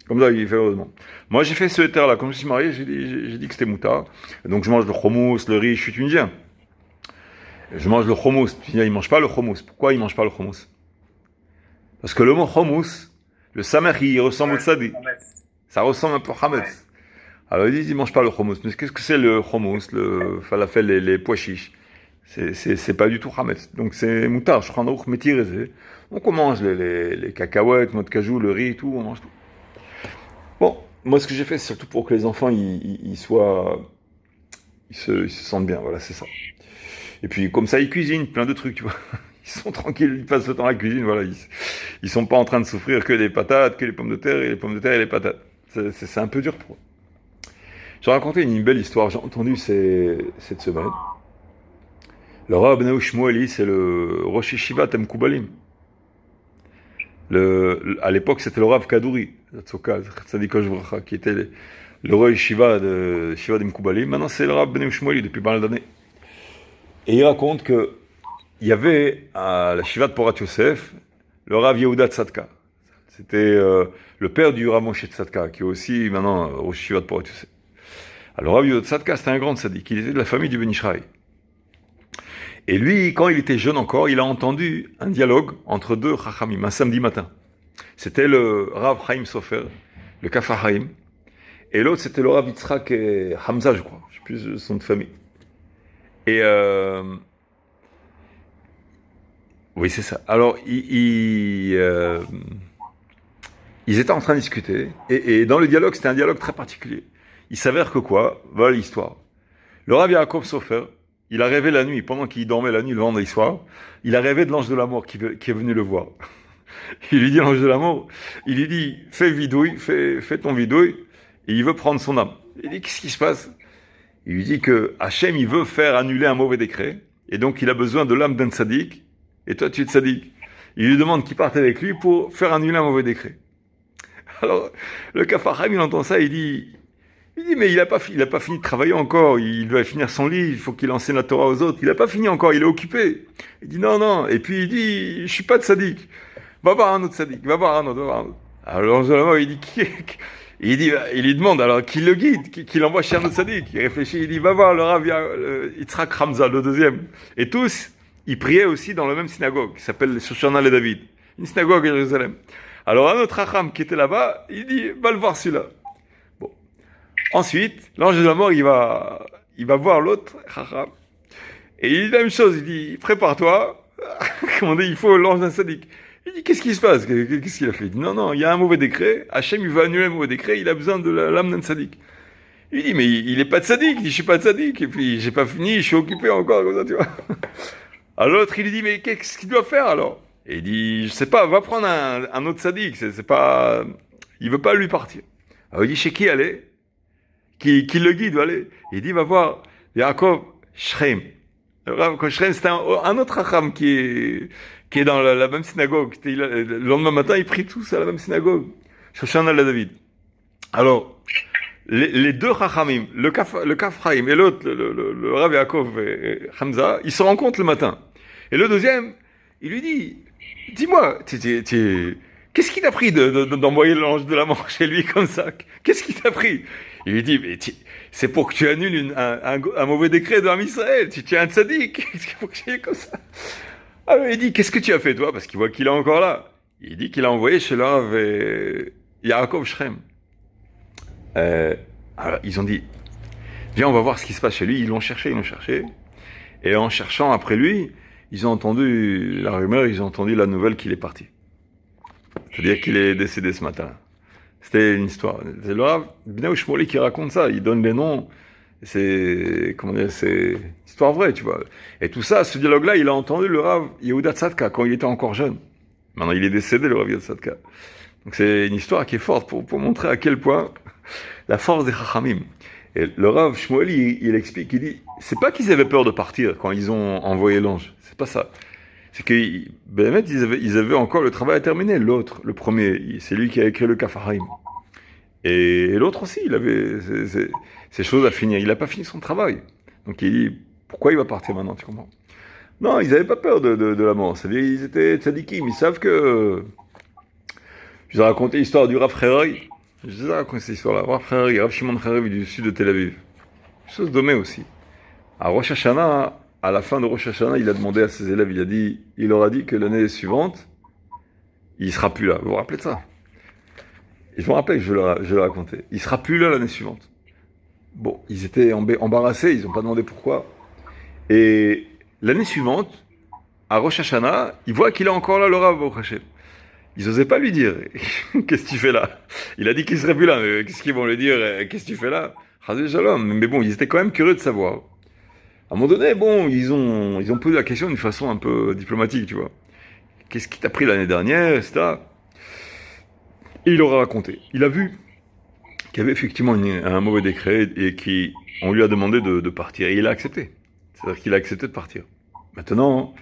Comme ça, il fait heureusement. Moi, j'ai fait ce éther-là. Quand je suis marié, j'ai dit que c'était moutar. Donc, je mange le hummus, le riz, je suis tunisien. Je mange le hummus. Tunisien, il mange pas le hummus. Pourquoi il mange pas le hummus? Parce que le mot hummus, le samer, il ressemble au tzadi. Ça ressemble un peu à hametz. Alors, ils disent, ils mangent pas le hummus. Mais qu'est-ce que c'est le hummus, le falafel, les pois chiches? C'est pas du tout hametz. Donc, c'est moutar. Je prends un autre métier. Donc, on mange les cacahuètes, noix de cajou, le riz et tout, on mange tout. Bon, moi, ce que j'ai fait, c'est surtout pour que les enfants, ils se sentent bien. Voilà, c'est ça. Et puis, comme ça, ils cuisinent plein de trucs, tu vois. Ils sont tranquilles, ils passent le temps à la cuisine, voilà. Ils sont pas en train de souffrir que des patates, que les pommes de terre, et les pommes de terre et les patates. C'est un peu dur pour eux. J'ai raconté une belle histoire, j'ai entendu cette semaine. Le Rav Benahou Shmueli, c'est le Rosh Yeshivat Mkubalim. À l'époque, c'était le Rav Kadouri, qui était le Rosh Yeshiva de Mkubalim. Maintenant, c'est le Rav Benahou Shmueli depuis pas mal d'années. Et il raconte que il y avait à la Shiva de Porat Yosef le Rav Yehuda Tzadka. C'était le père du Rav Moshe Tzadka, qui est aussi maintenant au Shiva de Porat Yosef. Alors Rav Yehuda Tzadka, c'était un grand tzaddik. Il était de la famille du Ben Ishraï. Et lui, quand il était jeune encore, il a entendu un dialogue entre deux Chachamim, un samedi matin. C'était le Rav Chaim Sofer, le Kafar Chaim, et l'autre c'était le Rav Yitzhak Hamza, je crois. Je ne sais plus son nom de famille. Et oui, c'est ça. Alors, ils étaient en train de discuter, et dans le dialogue, c'était un dialogue très particulier. Il s'avère que quoi? Voilà l'histoire. Le Rav Yaakov Sofer, il a rêvé la nuit, pendant qu'il dormait la nuit, le vendredi soir, il a rêvé de l'ange de la mort qui est venu le voir. Il lui dit, l'ange de la mort, il lui dit, fais ton vidouille, et il veut prendre son âme. Il dit, qu'est-ce qui se passe? Il lui dit que Hachem, il veut faire annuler un mauvais décret, et donc il a besoin de l'âme d'un tzaddik, et toi tu es tzaddik. Il lui demande qu'il parte avec lui pour faire annuler un mauvais décret. Alors, le Kafaram, il entend ça, il dit, mais il a pas fini de travailler encore, il doit finir son livre, il faut qu'il enseigne la Torah aux autres, il a pas fini encore, il est occupé. Il dit, non, et puis il dit, je suis pas tzaddik, va voir un autre tzaddik, va voir un autre. Alors, il dit, il lui demande, alors, qu'il le guide, qu'il l'envoie chez un autre tzaddik. Il réfléchit, il dit, va voir le Rav Yitzhak Hamza, le deuxième. Et tous, ils priaient aussi dans la même synagogue, qui s'appelle Shoshana le David, une synagogue à Jérusalem. Alors, un autre Racham qui était là-bas, il dit, va le voir celui-là. Bon. Ensuite, l'ange de la mort, il va voir l'autre Racham. Et il dit la même chose, il dit, prépare-toi. Comment on dit, il faut l'ange d'un tzaddik. Il dit, qu'est-ce qui se passe? Qu'est-ce qu'il a fait? Il dit, non, il y a un mauvais décret. Hachem, il veut annuler le mauvais décret, il a besoin de l'âme d'un tzaddik. Il dit, mais il est pas tzaddik. Il dit, je suis pas tzaddik. Et puis, j'ai pas fini, je suis occupé encore, comme ça, tu vois. Alors l'autre, il lui dit, mais qu'est-ce qu'il doit faire alors? Et il dit, je sais pas, va prendre un autre tzaddik. C'est pas, il veut pas lui partir. Alors il dit, chez qui aller? Qui le guide, aller? Il dit, va voir Yaakov Shrem. Yaakov Shrem, c'était un autre Racham qui qui est dans la même synagogue. Le lendemain matin, ils prient tous à la même synagogue. Shoshana la David. Alors, les deux Chachamim, le Kaf Chaim et l'autre, le Rav Yaakov et Hamza, ils se rencontrent le matin. Et le deuxième, il lui dit, dis-moi, qu'est-ce qui t'a pris d'envoyer l'ange de la mort chez lui comme ça? Qu'est-ce qui t'a pris? Il lui dit, mais c'est pour que tu annules un mauvais décret de Ham Israël. Tu es un tzaddik. C'est pour que tu es comme ça. Alors il dit, qu'est-ce que tu as fait toi? Parce qu'il voit qu'il est encore là. Il dit qu'il a envoyé chez le Rav Yaakov Shrem. Alors ils ont dit, viens on va voir ce qui se passe chez lui. Ils l'ont cherché. Et en cherchant après lui, ils ont entendu la rumeur, ils ont entendu la nouvelle qu'il est parti. C'est-à-dire qu'il est décédé ce matin. C'était une histoire. C'est le Rav Binyahu Shmuley qui raconte ça. Il donne les noms. C'est une histoire vraie, tu vois. Et tout ça, ce dialogue-là, il a entendu le Rav Yehuda Tzadka quand il était encore jeune. Maintenant, il est décédé, le Rav Yehuda Tzadka. Donc c'est une histoire qui est forte pour montrer à quel point la force des Chachamim. Et le Rav Shmueli, il explique, il dit, c'est pas qu'ils avaient peur de partir quand ils ont envoyé l'ange. C'est pas ça. C'est que, ben, ils avaient encore le travail à terminer. L'autre, le premier, c'est lui qui a écrit le Kafarim. Et l'autre aussi, il avait ces choses à finir. Il n'a pas fini son travail. Donc il dit, pourquoi il va partir maintenant, tu comprends? Non, ils n'avaient pas peur de la mort. C'est-à-dire, ils étaient tzadikim. Ils savent que... Je vous ai raconté l'histoire du Rav Freroy. Je vous ai raconté cette histoire-là. Rav Freroy, Rav Shimon Freroy du sud de Tel Aviv. Chose dommée aussi. À Rosh Hashanah, à la fin de Rosh Hashanah, il a demandé à ses élèves, il leur a dit que l'année suivante, il sera plus là. Vous vous rappelez de ça? Et je me rappelle que je l'ai raconté. Il sera plus là l'année suivante. Bon, ils étaient embarrassés, ils n'ont pas demandé pourquoi. Et l'année suivante, à Rosh Hashanah, ils voient qu'il est encore là, le Rav Baruch Hashem. Ils n'osaient pas lui dire, qu'est-ce que tu fais là? Il a dit qu'il serait plus là, mais qu'est-ce qu'ils vont lui dire, qu'est-ce que tu fais là? Chazé Shalom. Mais bon, ils étaient quand même curieux de savoir. À un moment donné, bon, ils ont posé la question d'une façon un peu diplomatique, tu vois. Qu'est-ce qui t'a pris l'année dernière, etc. Et il leur a raconté. Il a vu qu'il y avait effectivement un mauvais décret et qu'on lui a demandé de partir. Et il a accepté. C'est-à-dire qu'il a accepté de partir. Maintenant,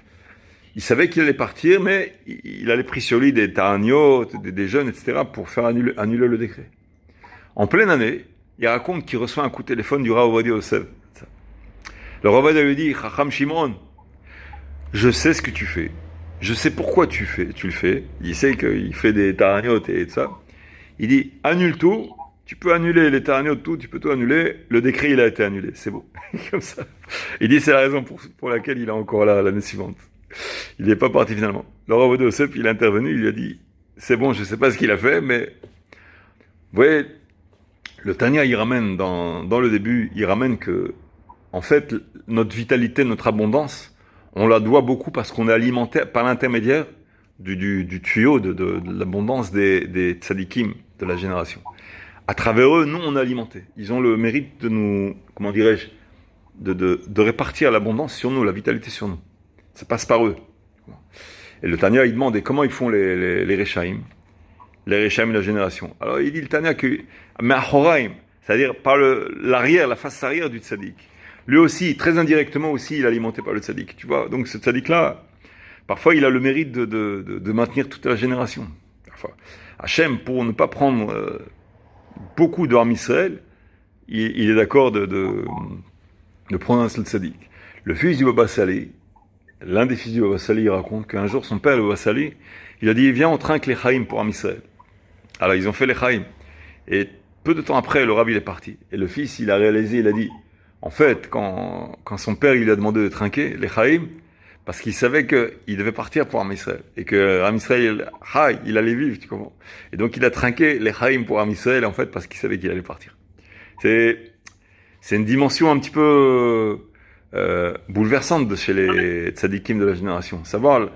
il savait qu'il allait partir, mais il allait pris sur lui des ta'aniot, des jeunes, etc. pour faire annuler le décret. En pleine année, il raconte qu'il reçoit un coup de téléphone du Rav Ovadia Yosef. Le Rav Ovadia lui dit, Chacham Shimon, je sais ce que tu fais. Je sais pourquoi tu le fais. Il sait qu'il fait des ta'aniot et tout ça. Il dit, annule tout. Tu peux annuler les ta'aniot, tout. Tu peux tout annuler. Le décret, il a été annulé. C'est beau. Comme ça. Il dit, c'est la raison pour laquelle il est encore là l'année suivante. Il n'est pas parti finalement. Le Rav Ovadia Yosef, il est intervenu. Il lui a dit, c'est bon, je ne sais pas ce qu'il a fait, mais vous voyez, le Tanya, il ramène dans le début, il ramène que, en fait, notre vitalité, notre abondance, on la doit beaucoup parce qu'on est alimenté par l'intermédiaire du tuyau de l'abondance des tzadikim de la génération. À travers eux, nous, on est alimenté. Ils ont le mérite de nous, comment dirais-je, de répartir l'abondance sur nous, la vitalité sur nous. Ça passe par eux. Et le Tanya, il demande, et comment ils font les Rechaim? Les Rechaim de la génération. Alors, il dit le Tanya que, mais Ahoraim, c'est-à-dire par l'arrière, la face arrière du tzaddik. Lui aussi, très indirectement aussi, il est alimenté par le tzaddik. Tu vois, donc ce tzaddik-là, parfois, il a le mérite de maintenir toute la génération. Parfois. Hachem, pour ne pas prendre beaucoup de Ham Israël, il est d'accord de prendre un seul tzaddik. Le fils du Baba Sali, l'un des fils du Baba Sali, il raconte qu'un jour, son père, le Baba Sali, il a dit, viens, on trinque les Chaim pour Ham Israël. Alors, ils ont fait les Chaim. Et peu de temps après, le Rav, il est parti. Et le fils, il a réalisé, il a dit, en fait, quand son père, il lui a demandé de trinquer les Chaim, parce qu'il savait qu'il devait partir pour Ham Israël. Et que Ham Israël, il allait vivre, tu comprends? Et donc, il a trinqué les Chaim pour Ham Israël, en fait, parce qu'il savait qu'il allait partir. C'est une dimension un petit peu bouleversante de chez les tzadikim de la génération. Savoir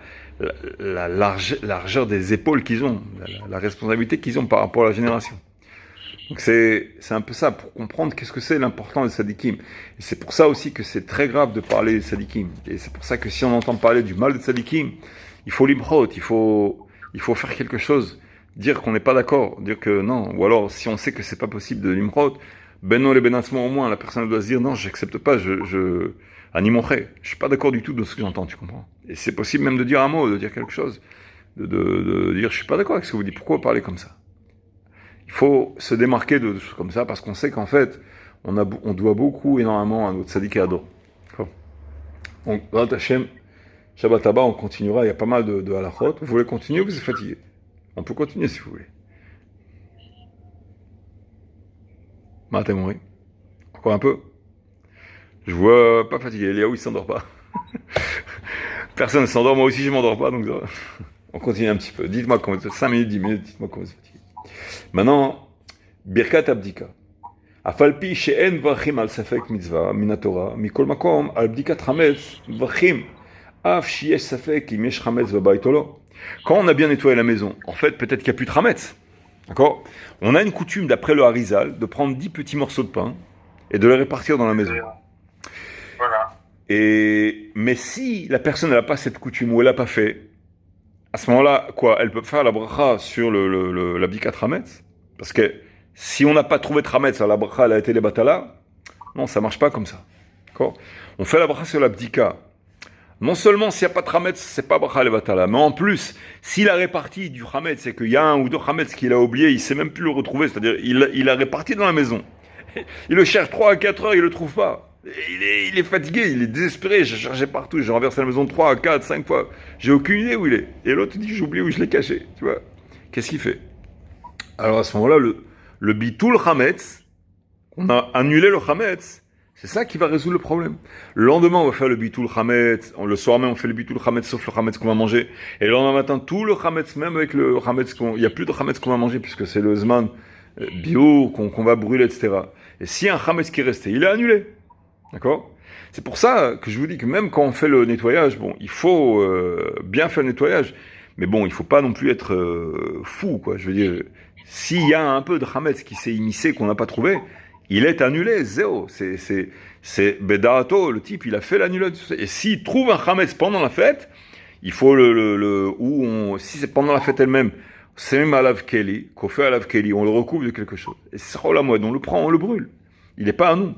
la largeur des épaules qu'ils ont, la responsabilité qu'ils ont par rapport à la génération. Donc c'est un peu ça, pour comprendre qu'est-ce que c'est l'importance des tzadikim. Et c'est pour ça aussi que c'est très grave de parler des tzadikim. Et c'est pour ça que si on entend parler du mal des tzadikim, il faut l'improt, il faut faire quelque chose, dire qu'on n'est pas d'accord, dire que non, ou alors si on sait que c'est pas possible de l'improt, ben non les benassements au moins, la personne doit se dire non, j'accepte pas, Animoré. Je suis pas d'accord du tout de ce que j'entends, tu comprends? Et c'est possible même de dire un mot, de dire quelque chose, de dire je suis pas d'accord avec ce que vous dites. Pourquoi vous parlez comme ça? Il faut se démarquer de choses comme ça parce qu'on sait qu'en fait, on doit beaucoup, énormément à notre Tzadik et Ado. Donc, dans Hachem, Shabbat Abba, on continuera. Il y a pas mal de halachot. Vous voulez continuer ou vous êtes fatigué? On peut continuer si vous voulez. Matemori. Encore un peu. Je vois pas fatigué. Léo, il s'endort pas. Personne ne s'endort. Moi aussi, je m'endors pas. Donc, on continue un petit peu. Dites-moi comment vous êtes. 5 minutes, 10 minutes. Dites-moi comment vous êtes fatigué. Maintenant, Birkat Abdika. Afalpi she'en vachim al safek mitzvah min haTorah mikol makom al bdikat chametz vachim af sheyesh safek im yesh chametz babayit ou lo. Quand on a bien nettoyé la maison, en fait, peut-être qu'il n'y a plus de chametz. D'accord? On a une coutume, d'après le Harizal, de prendre 10 petits morceaux de pain et de les répartir dans la maison. Voilà. Mais si la personne n'a pas cette coutume ou elle n'a pas fait, à ce moment-là, quoi? Elle peut faire la bracha sur la bdikat chametz? Parce que si on n'a pas trouvé de chametz, la bracha elle a été les batala. Non, ça marche pas comme ça. D'accord? On fait la bracha sur la bdika. Non seulement s'il n'y a pas de chametz, c'est pas bracha les batala, mais en plus, s'il a réparti du chametz, c'est qu'il y a un ou deux chametz qu'il a oublié, il sait même plus le retrouver, c'est-à-dire il a réparti dans la maison. Il le cherche 3 à 4 heures, il le trouve pas. Il est fatigué, il est désespéré, j'ai cherché partout, j'ai renversé la maison 3, 4, 5 fois. J'ai aucune idée où il est. Et l'autre dit, j'ai oublié où je l'ai caché. Tu vois? Qu'est-ce qu'il fait? Alors à ce moment-là, le bitul chametz, on a annulé le chametz, c'est ça qui va résoudre le problème. Le lendemain, on va faire le bitul chametz, le soir même, on fait le bitul chametz, sauf le chametz qu'on va manger. Et le lendemain matin, tout le chametz, même avec le chametz il n'y a plus de chametz qu'on va manger, puisque c'est le zman bio qu'on va brûler, etc. Et s'il y a un chametz qui est resté, il est annulé. D'accord? C'est pour ça que je vous dis que même quand on fait le nettoyage, bon, il faut bien faire le nettoyage, mais bon, il faut pas non plus être fou, quoi. Je veux dire, s'il y a un peu de chametz qui s'est immiscé, qu'on n'a pas trouvé, il est annulé, zéro. C'est Bedato, le type, il a fait l'annulation. Et s'il trouve un chametz pendant la fête, il faut si c'est pendant la fête elle-même, c'est même à l'avkeli, qu'on fait à l'avkeli, on le recouvre de quelque chose. Et c'est la mode, on le prend, on le brûle. Il n'est pas à nous.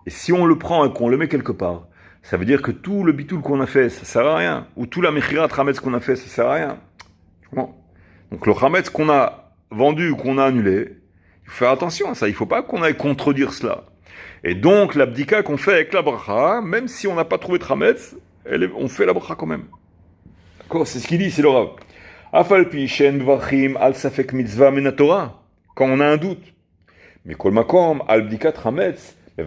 Et si on le prend et qu'on le met quelque part, ça veut dire que tout le bitoul qu'on a fait, ça sert à rien. Ou tout la mechirat chametz qu'on a fait, ça sert à rien. Bon. Donc le chametz qu'on a vendu ou qu'on a annulé, il faut faire attention à ça. Il ne faut pas qu'on aille contredire cela. Et donc l'abdika qu'on fait avec la bracha, même si on n'a pas trouvé de chametz, on fait la bracha quand même. D'accord? C'est ce qu'il dit, c'est le Rav. Afalpi shen vachim al safek mitzvah min haTorah. Quand on a un doute. Mais kol makom al bdikat chametz. Sur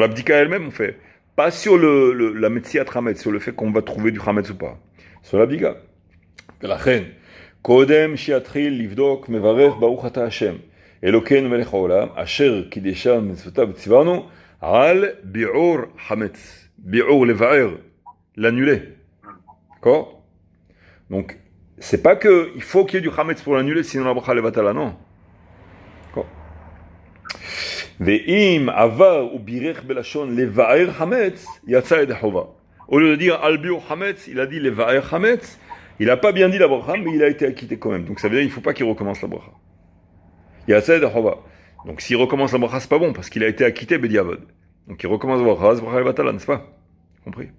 l'abdika elle-même, on fait. Pas sur la metziat chametz, sur le fait qu'on va trouver du chametz ou pas. Sur l'abdika. ולכן, קודם שיתחיל לבדוק מברך ברוך אתה השם, אלוקינו מלך העולם, אשר קידשנו מצוותיו וציוונו, על ביעור חמץ. ביעור, לבער, l'annuler. D'accord? Donc, c'est pas qu'il faut qu'il y ait du chametz pour l'annuler, sinon la bracha levatala, non. D'accord. Ve'im avar ou birech belashon leva'er chametz, yatsa ed hova. Au lieu de dire al biur chametz, il a dit leva'er chametz. Il n'a pas bien dit la bracha, mais il a été acquitté quand même. Donc ça veut dire qu'il ne faut pas qu'il recommence la bracha. Yatsa ed hova. Donc s'il recommence la bracha, c'est pas bon, parce qu'il a été acquitté bediavad. Donc il recommence la bracha, c'est bracha levatala, n'est-ce pas? Compris?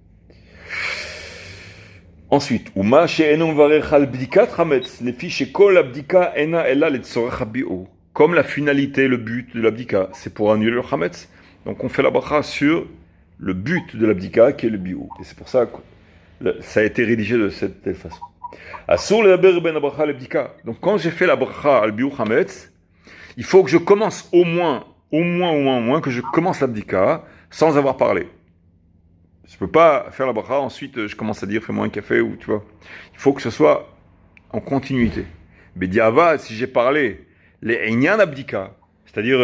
Ensuite, Uma she'enu varech al bdikat chametz, lefi shekol abdika ena ella letzorech habi'ur. Comme la finalité, le but de l'abdika, c'est pour annuler le chametz. Donc on fait la bracha sur le but de l'abdika, qui est le bi'ur. Et c'est pour ça que ça a été rédigé de cette telle façon. Asur ledaber ben bracha l'abdika. Donc quand j'ai fait la bracha al bi'ur chametz, il faut que je commence au moins que je commence l'abdika sans avoir parlé. Je peux pas faire la bracha, ensuite je commence à dire fais-moi un café ou tu vois. Il faut que ce soit en continuité. Bediava, si j'ai parlé les inyan abdika, c'est-à-dire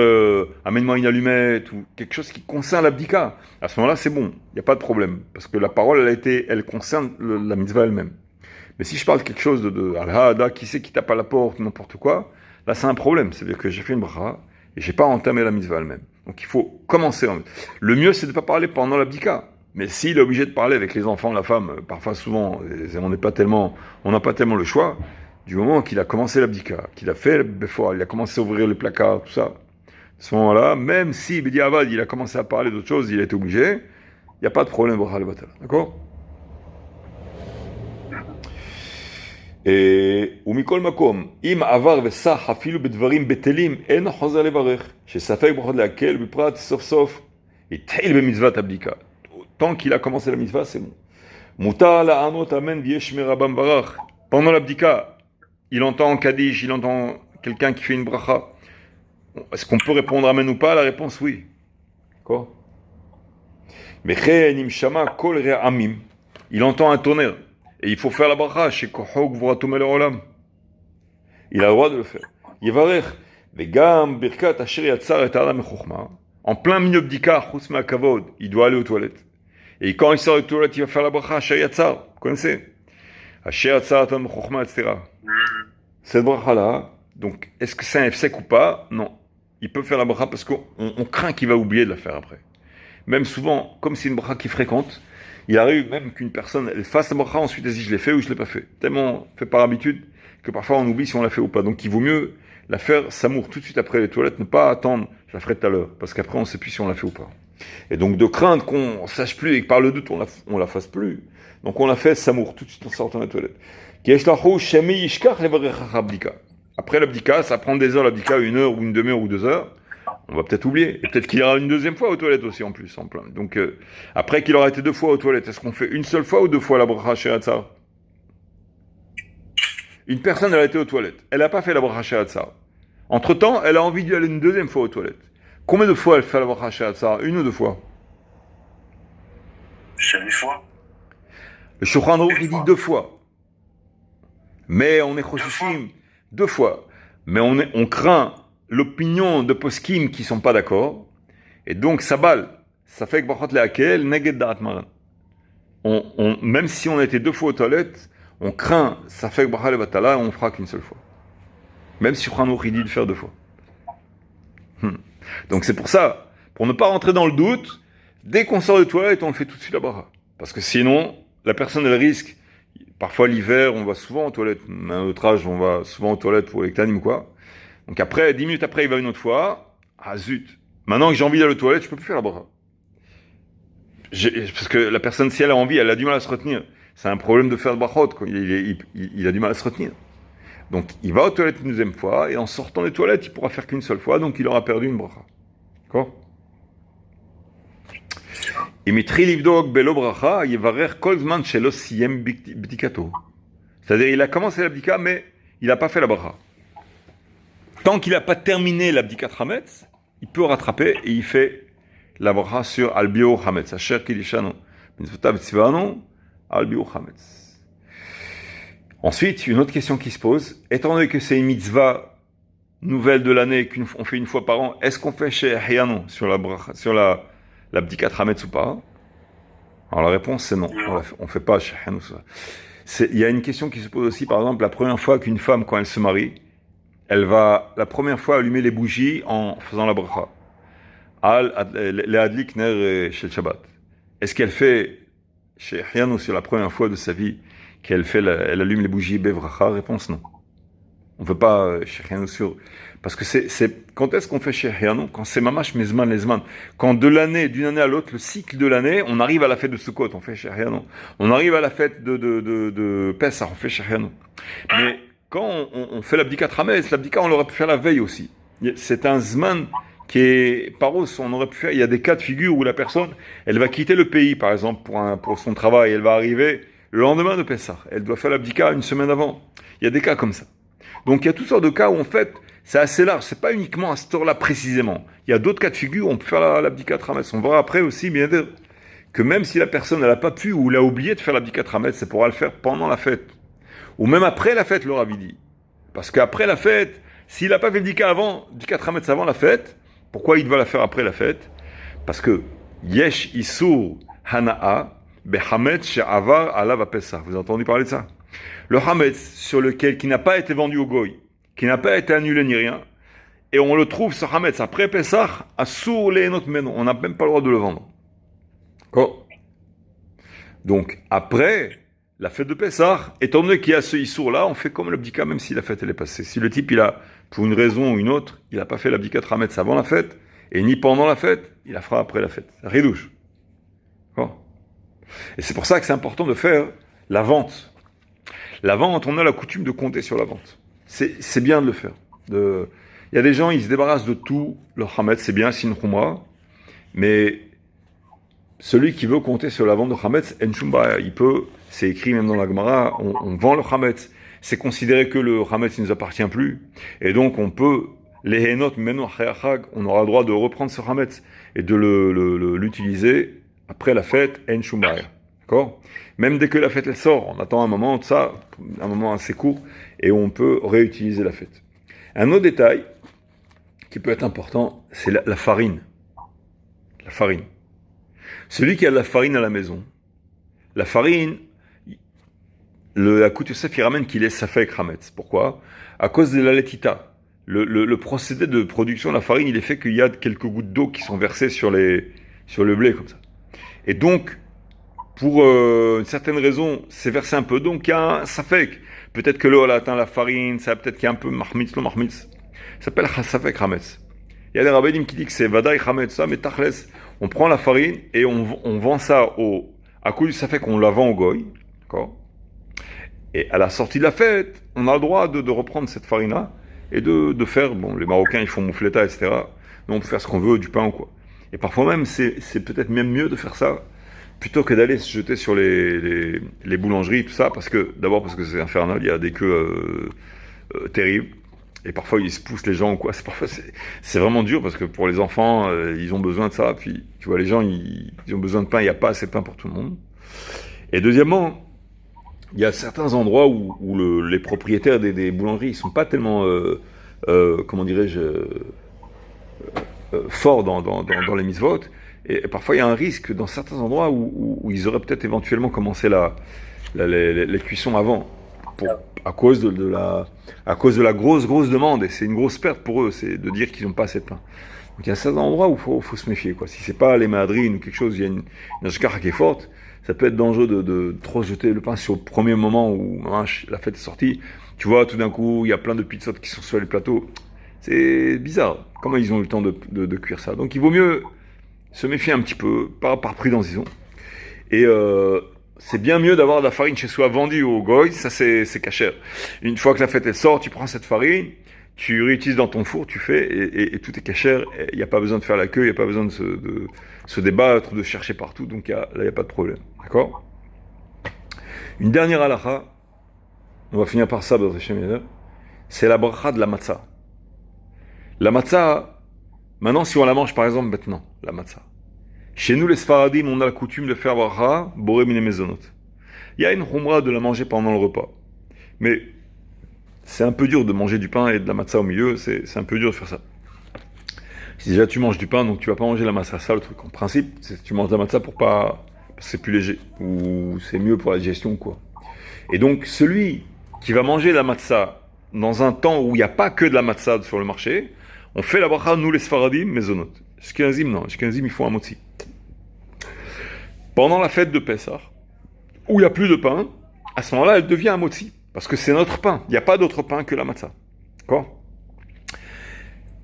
amène-moi une allumette ou quelque chose qui concerne l'abdika, à ce moment-là c'est bon, il n'y a pas de problème parce que la parole elle concerne la mitzvah elle-même. Mais si je parle de quelque chose de al-hada, qui c'est qui tape à la porte, n'importe quoi, là c'est un problème, c'est-à-dire que j'ai fait une bracha et j'ai pas entamé la mitzvah elle-même. Donc il faut commencer. Le mieux c'est de pas parler pendant l'abdika. Mais s'il est obligé de parler avec les enfants, la femme, parfois souvent, on n'a pas tellement le choix, du moment qu'il a commencé l'abdika, qu'il a fait le béfoir, il a commencé à ouvrir les placards, tout ça, ce moment-là, même si Bediavad, il a commencé à parler d'autre chose, il a été obligé, il n'y a pas de problème, bracha levatala. D'accord? ומכל מקום, אם עבר וסח אפילו בדברים בטלים, אינו חוזר לברך, שספק ברכות להקל, בפרט סוף סוף, התחיל במצוות הבדיקה. Tant qu'il a commencé la mitzvah, c'est bon. מותר לענות אמן ויש מרבם ברך. Pendant l'abdika, il entend Kaddish, il entend quelqu'un qui fait une bracha. Est-ce qu'on peut répondre amen ou pas? La réponse, oui. D'accord? וכן אם שמע קול רעמים, il entend un tonnerre. Et il faut faire la bracha chez Kohog Vratum el Olam. Il a le droit de le faire. Yevarech, vegam birkat asher yatzar et adam mechouchma. En plein milieu d'Ika, chus ma kavod, il doit aller aux toilettes. Et quand il sort des toilettes, il va faire la bracha asher yatzar. Vous connaissez? Asher yatzar et adam mechouchma, etc. Cette bracha-là, donc, est-ce que c'est un efsek ou pas? Non. Il peut faire la bracha parce qu'on craint qu'il va oublier de la faire après. Même souvent, comme c'est une bracha qui fréquente, il arrive même qu'une personne elle fasse la bracha, ensuite elle dit je l'ai fait ou je l'ai pas fait. Tellement fait par habitude que parfois on oublie si on l'a fait ou pas. Donc il vaut mieux la faire samour tout de suite après les toilettes, ne pas attendre, je la ferai tout à l'heure, parce qu'après on sait plus si on l'a fait ou pas. Et donc de crainte qu'on sache plus et que par le doute on la fasse plus, donc on la fait samour tout de suite en sortant des toilettes. Après l'abdika, ça prend des heures l'abdika, 1 heure ou une demi-heure ou 2 heures. On va peut-être oublier. Et peut-être qu'il ira une deuxième fois aux toilettes aussi en plus, en plein. Donc, après qu'il aura été 2 fois aux toilettes, est-ce qu'on fait une seule fois ou 2 fois la bracha she'atzar? Une personne, elle a été aux toilettes. Elle n'a pas fait la bracha she'atzar. Entre-temps, elle a envie d'y aller une 2e fois aux toilettes. Combien de fois elle fait la bracha she'atzar? 1 ou 2 fois? C'est 1 fois. Le Shulchan Aruch, il dit 2 fois. Mais on est choshishim 2 fois. Mais on craint l'opinion de poskim qui sont pas d'accord, et donc ça balle, ça fait que brachot lehakel neged da'at maran. Même si on a été 2 fois aux toilettes, on craint, ça fait que brachot levatala, on fera qu'une seule fois. Même si Shulchan Aruch dit de faire 2 fois. Donc c'est pour ça, pour ne pas rentrer dans le doute, dès qu'on sort des toilettes, on le fait tout de suite la bracha. Parce que sinon, la personne elle risque, parfois l'hiver, on va souvent aux toilettes, à notre âge, on va souvent aux toilettes pour les ktanim quoi. Donc après, 10 minutes après, il va une autre fois. Ah zut. Maintenant que j'ai envie d'aller aux toilettes, je peux plus faire la bracha. Parce que la personne, si elle a envie, elle a du mal à se retenir. C'est un problème de faire le brachot. Il a du mal à se retenir. Donc il va aux toilettes une 2e fois, et en sortant des toilettes, il pourra faire qu'une seule fois, donc il aura perdu une bracha. D'accord? C'est-à-dire, il a commencé l'abdika, mais il n'a pas fait la bracha. Tant qu'il n'a pas terminé l'abdikat Hametz, il peut rattraper et il fait la bracha sur Albio Hametz. Asher Kidishano, Mitzvotav Tzivano, Albio Hametz. Ensuite, une autre question qui se pose. Étant donné que c'est une mitzvah nouvelle de l'année qu'on fait 1 fois par an, est-ce qu'on fait chez Hyano sur l'abdikat Hametz ou pas? Alors la réponse c'est non. On ne fait pas chez Hyano ça. Il y a une question qui se pose aussi, par exemple, la première fois qu'une femme, quand elle se marie, elle va la première fois allumer les bougies en faisant la bracha. Le'adlik ner shel Shabbat. Est-ce qu'elle fait chez Hyano sur la première fois de sa vie qu'elle elle allume les bougies bebracha? Réponse non. On ne peut pas chez Hyano sur. Parce que quand est-ce qu'on fait chez Hyano? Quand c'est mamash mezman lezman. Quand d'une année à l'autre, le cycle de l'année, on arrive à la fête de Sukkot, on fait chez Hyano. On arrive à la fête de Pessah, on fait chez Hyano. Mais quand on fait l'abdikat Hametz, l'abdikat on l'aurait pu faire la veille aussi. C'est un zman qui est paros, on aurait pu faire. Il y a des cas de figure où la personne, elle va quitter le pays, par exemple, pour son travail, elle va arriver le lendemain de Pessah. Elle doit faire l'abdikat 1 semaine avant. Il y a des cas comme ça. Donc il y a toutes sortes de cas où en fait, c'est assez large. C'est pas uniquement à ce tour-là précisément. Il y a d'autres cas de figure où on peut faire l'abdikat Hametz. On verra après aussi, bien sûr, que même si la personne elle n'a pas pu ou l'a oublié de faire l'abdikat Hametz, c'est pourra le faire pendant la fête. Ou même après la fête, le Rav dit. Parce qu'après la fête, s'il n'a pas fait le dika Hametz avant la fête, pourquoi il doit la faire après la fête? Parce que Yesh Isur Hana'a Behametz She'avar Alav Pesach. Vous avez entendu parler de ça? Le Hametz qui n'a pas été vendu au Goy, qui n'a pas été annulé ni rien, et on le trouve ce Hametz après Pesach, Asur Le'enot Meno. On n'a même pas le droit de le vendre. D'accord? Donc après la fête de Pessah, étant donné qu'il y a ce Issour-là, on fait comme l'abdika, même si la fête elle est passée. Si le type, il a, pour une raison ou une autre, il n'a pas fait l'abdika Hametz avant la fête, et ni pendant la fête, il la fera après la fête. Ridouche. Et c'est pour ça que c'est important de faire la vente. La vente, on a la coutume de compter sur la vente. C'est bien de le faire. Il y a des gens, ils se débarrassent de tout, leur Hametz, c'est bien, c'est une Khumra, mais celui qui veut compter sur la vente de Hametz, En Shumba, il peut, c'est écrit même dans la Gemara, on vend le Hametz. C'est considéré que le Hametz ne nous appartient plus, et donc on peut, les Henot, maintenant, on aura le droit de reprendre ce Hametz et de l'utiliser après la fête, En Shumba. D'accord? Même dès que la fête elle sort, on attend un moment, un moment assez court, et on peut réutiliser la fête. Un autre détail qui peut être important, c'est la farine. La farine. Celui qui a de la farine à la maison, la farine, la Kout Yosef, il ramène qu'il est Safek Hametz. Pourquoi? À cause de la letita. Le procédé de production de la farine, il est fait qu'il y a quelques gouttes d'eau qui sont versées sur le blé, comme ça. Et donc, pour une certaine raison, c'est versé un peu, donc il y a un Safek. Peut-être que l'eau a atteint la farine, ça peut-être qu'il y a un peu marmitz, le marmitz. Ça s'appelle Safek Hametz. Il y a des rabbins qui disent que c'est Vadaï Hametz, ça, mais Tachles, on prend la farine et on vend ça à coup du Safek, on la vend au goy, d'accord? Et à la sortie de la fête, on a le droit de reprendre cette farine-là et de faire, bon, les Marocains, ils font moufleta, etc. Nous, on peut faire ce qu'on veut, du pain ou quoi. Et parfois même, c'est peut-être même mieux de faire ça plutôt que d'aller se jeter sur les boulangeries, tout ça, d'abord parce que c'est infernal, il y a des queues terribles, et parfois ils se poussent les gens ou quoi, c'est vraiment dur, parce que pour les enfants, ils ont besoin de ça, puis tu vois, les gens, ils ont besoin de pain, il n'y a pas assez de pain pour tout le monde. Et deuxièmement, il y a certains endroits où les propriétaires des boulangeries, ils sont pas tellement, comment dirais-je, forts dans les mitzvot. Et parfois, il y a un risque dans certains endroits où ils auraient peut-être éventuellement commencé les cuissons avant, à cause de la grosse demande. Et c'est une grosse perte pour eux, c'est de dire qu'ils n'ont pas assez de pain. Donc il y a certains endroits où il faut se méfier, quoi. Si c'est pas les madrines ou quelque chose, il y a une ashkara qui est forte, ça peut être dangereux de trop jeter le pain sur le premier moment où la fête est sortie. Tu vois, tout d'un coup, il y a plein de pizzas qui sont sur les plateaux. C'est bizarre. Comment ils ont eu le temps de cuire ça? Donc il vaut mieux se méfier un petit peu, par prudence, disons. Et c'est bien mieux d'avoir de la farine chez soi vendue au goy, ça c'est cachère. Une fois que la fête elle sort, tu prends cette farine, tu réutilises dans ton four, tu fais, et tout est cachère, il n'y a pas besoin de faire la queue, il n'y a pas besoin de se débattre, de chercher partout, donc là il n'y a pas de problème. D'accord? Une dernière halakha, on va finir par ça, c'est la bracha de la matzah. La matzah, maintenant, si on la mange, par exemple, maintenant, la matzah. Chez nous, les Sfaradim, on a la coutume de faire bracha, boré mine mezonot. Il y a une khumra de la manger pendant le repas. Mais c'est un peu dur de manger du pain et de la matzah au milieu, c'est un peu dur de faire ça. Si déjà tu manges du pain, donc tu vas pas manger la matzah, ça le truc. En principe, c'est tu manges la matzah parce que c'est plus léger, ou c'est mieux pour la digestion, quoi. Et donc, celui qui va manger la matzah dans un temps où il n'y a pas que de la matzah sur le marché, on fait la bracha, nous les Sfaradim, mezonot. Shkenazim, non. Shkenazim, il faut un motzi. Pendant la fête de Pessah, où il n'y a plus de pain, à ce moment-là, elle devient un motzi. Parce que c'est notre pain. Il n'y a pas d'autre pain que la matzah. D'accord?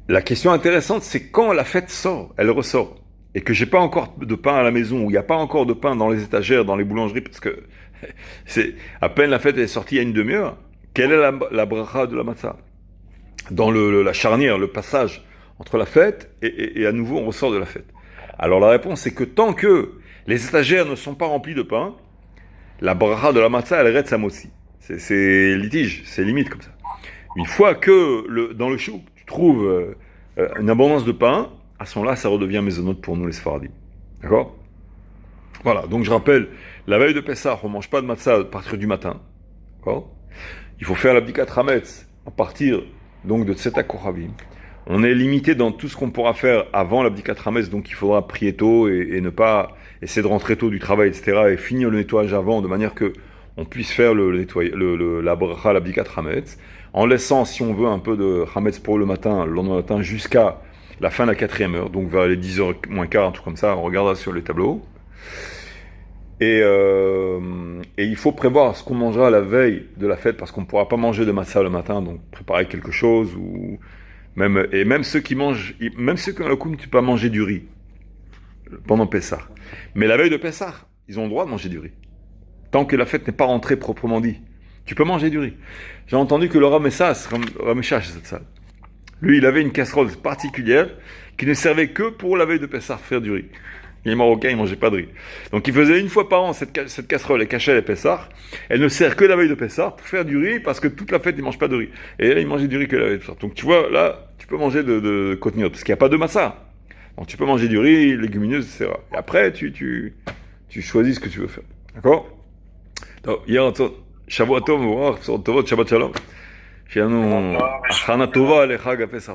La question intéressante, c'est quand la fête sort, elle ressort, et que j'ai pas encore de pain à la maison, ou il n'y a pas encore de pain dans les étagères, dans les boulangeries, parce que c'est à peine la fête est sortie il y a une demi-heure, quelle est la bracha de la matzah? Dans la charnière, le passage entre la fête et à nouveau on ressort de la fête. Alors la réponse c'est que tant que les étagères ne sont pas remplies de pain, la bracha de la matzah elle reste samotzi. C'est litige, c'est limite comme ça. Une fois que dans le chouk tu trouves une abondance de pain, à ce moment-là ça redevient mezonot pour nous les Sfaradim. D'accord? Voilà, donc je rappelle, la veille de Pessah, on ne mange pas de matzah à partir du matin. D'accord? Il faut faire l'abdikat hametz à partir donc de Tzeta Kochavim. On est limité dans tout ce qu'on pourra faire avant l'abdikat hametz, donc il faudra prier tôt et ne pas essayer de rentrer tôt du travail, etc. et finir le nettoyage avant, de manière que on puisse faire la bracha, l'abdikat hametz, en laissant, si on veut, un peu de hametz pour le matin, le lendemain matin, jusqu'à la fin de la 4e heure, donc vers les 10h moins quart, un truc comme ça, on regardera sur les tableaux. Et il faut prévoir ce qu'on mangera la veille de la fête, parce qu'on ne pourra pas manger de matzah le matin, donc préparer quelque chose, ou même ceux qui mangent, même ceux qui ont la coutume, tu peux pas manger du riz pendant Pessah. Mais la veille de Pessah, ils ont le droit de manger du riz. Tant que la fête n'est pas rentrée proprement dit. Tu peux manger du riz. J'ai entendu que le Rameshach, c'est ça. Lui, il avait une casserole particulière qui ne servait que pour la veille de Pessah, faire du riz. Les Marocains, ils mangeaient pas de riz. Donc, il faisait une fois par an cette casserole et cachait les Pessah. Elle ne sert que la veille de Pessah pour faire du riz, parce que toute la fête, ils mangent pas de riz. Et là, ils mangeaient du riz que la veille de Pessah. Donc, tu vois, là, tu peux manger de cotoniote, parce qu'il n'y a pas de massa. Donc, tu peux manger du riz, légumineuses, etc. Et après, tu choisis ce que tu veux faire. D'accord? Donc, hier, Shavua Tov, Shabbat Shalom. שיהיה לנו הכנה טובה לחג הפסח.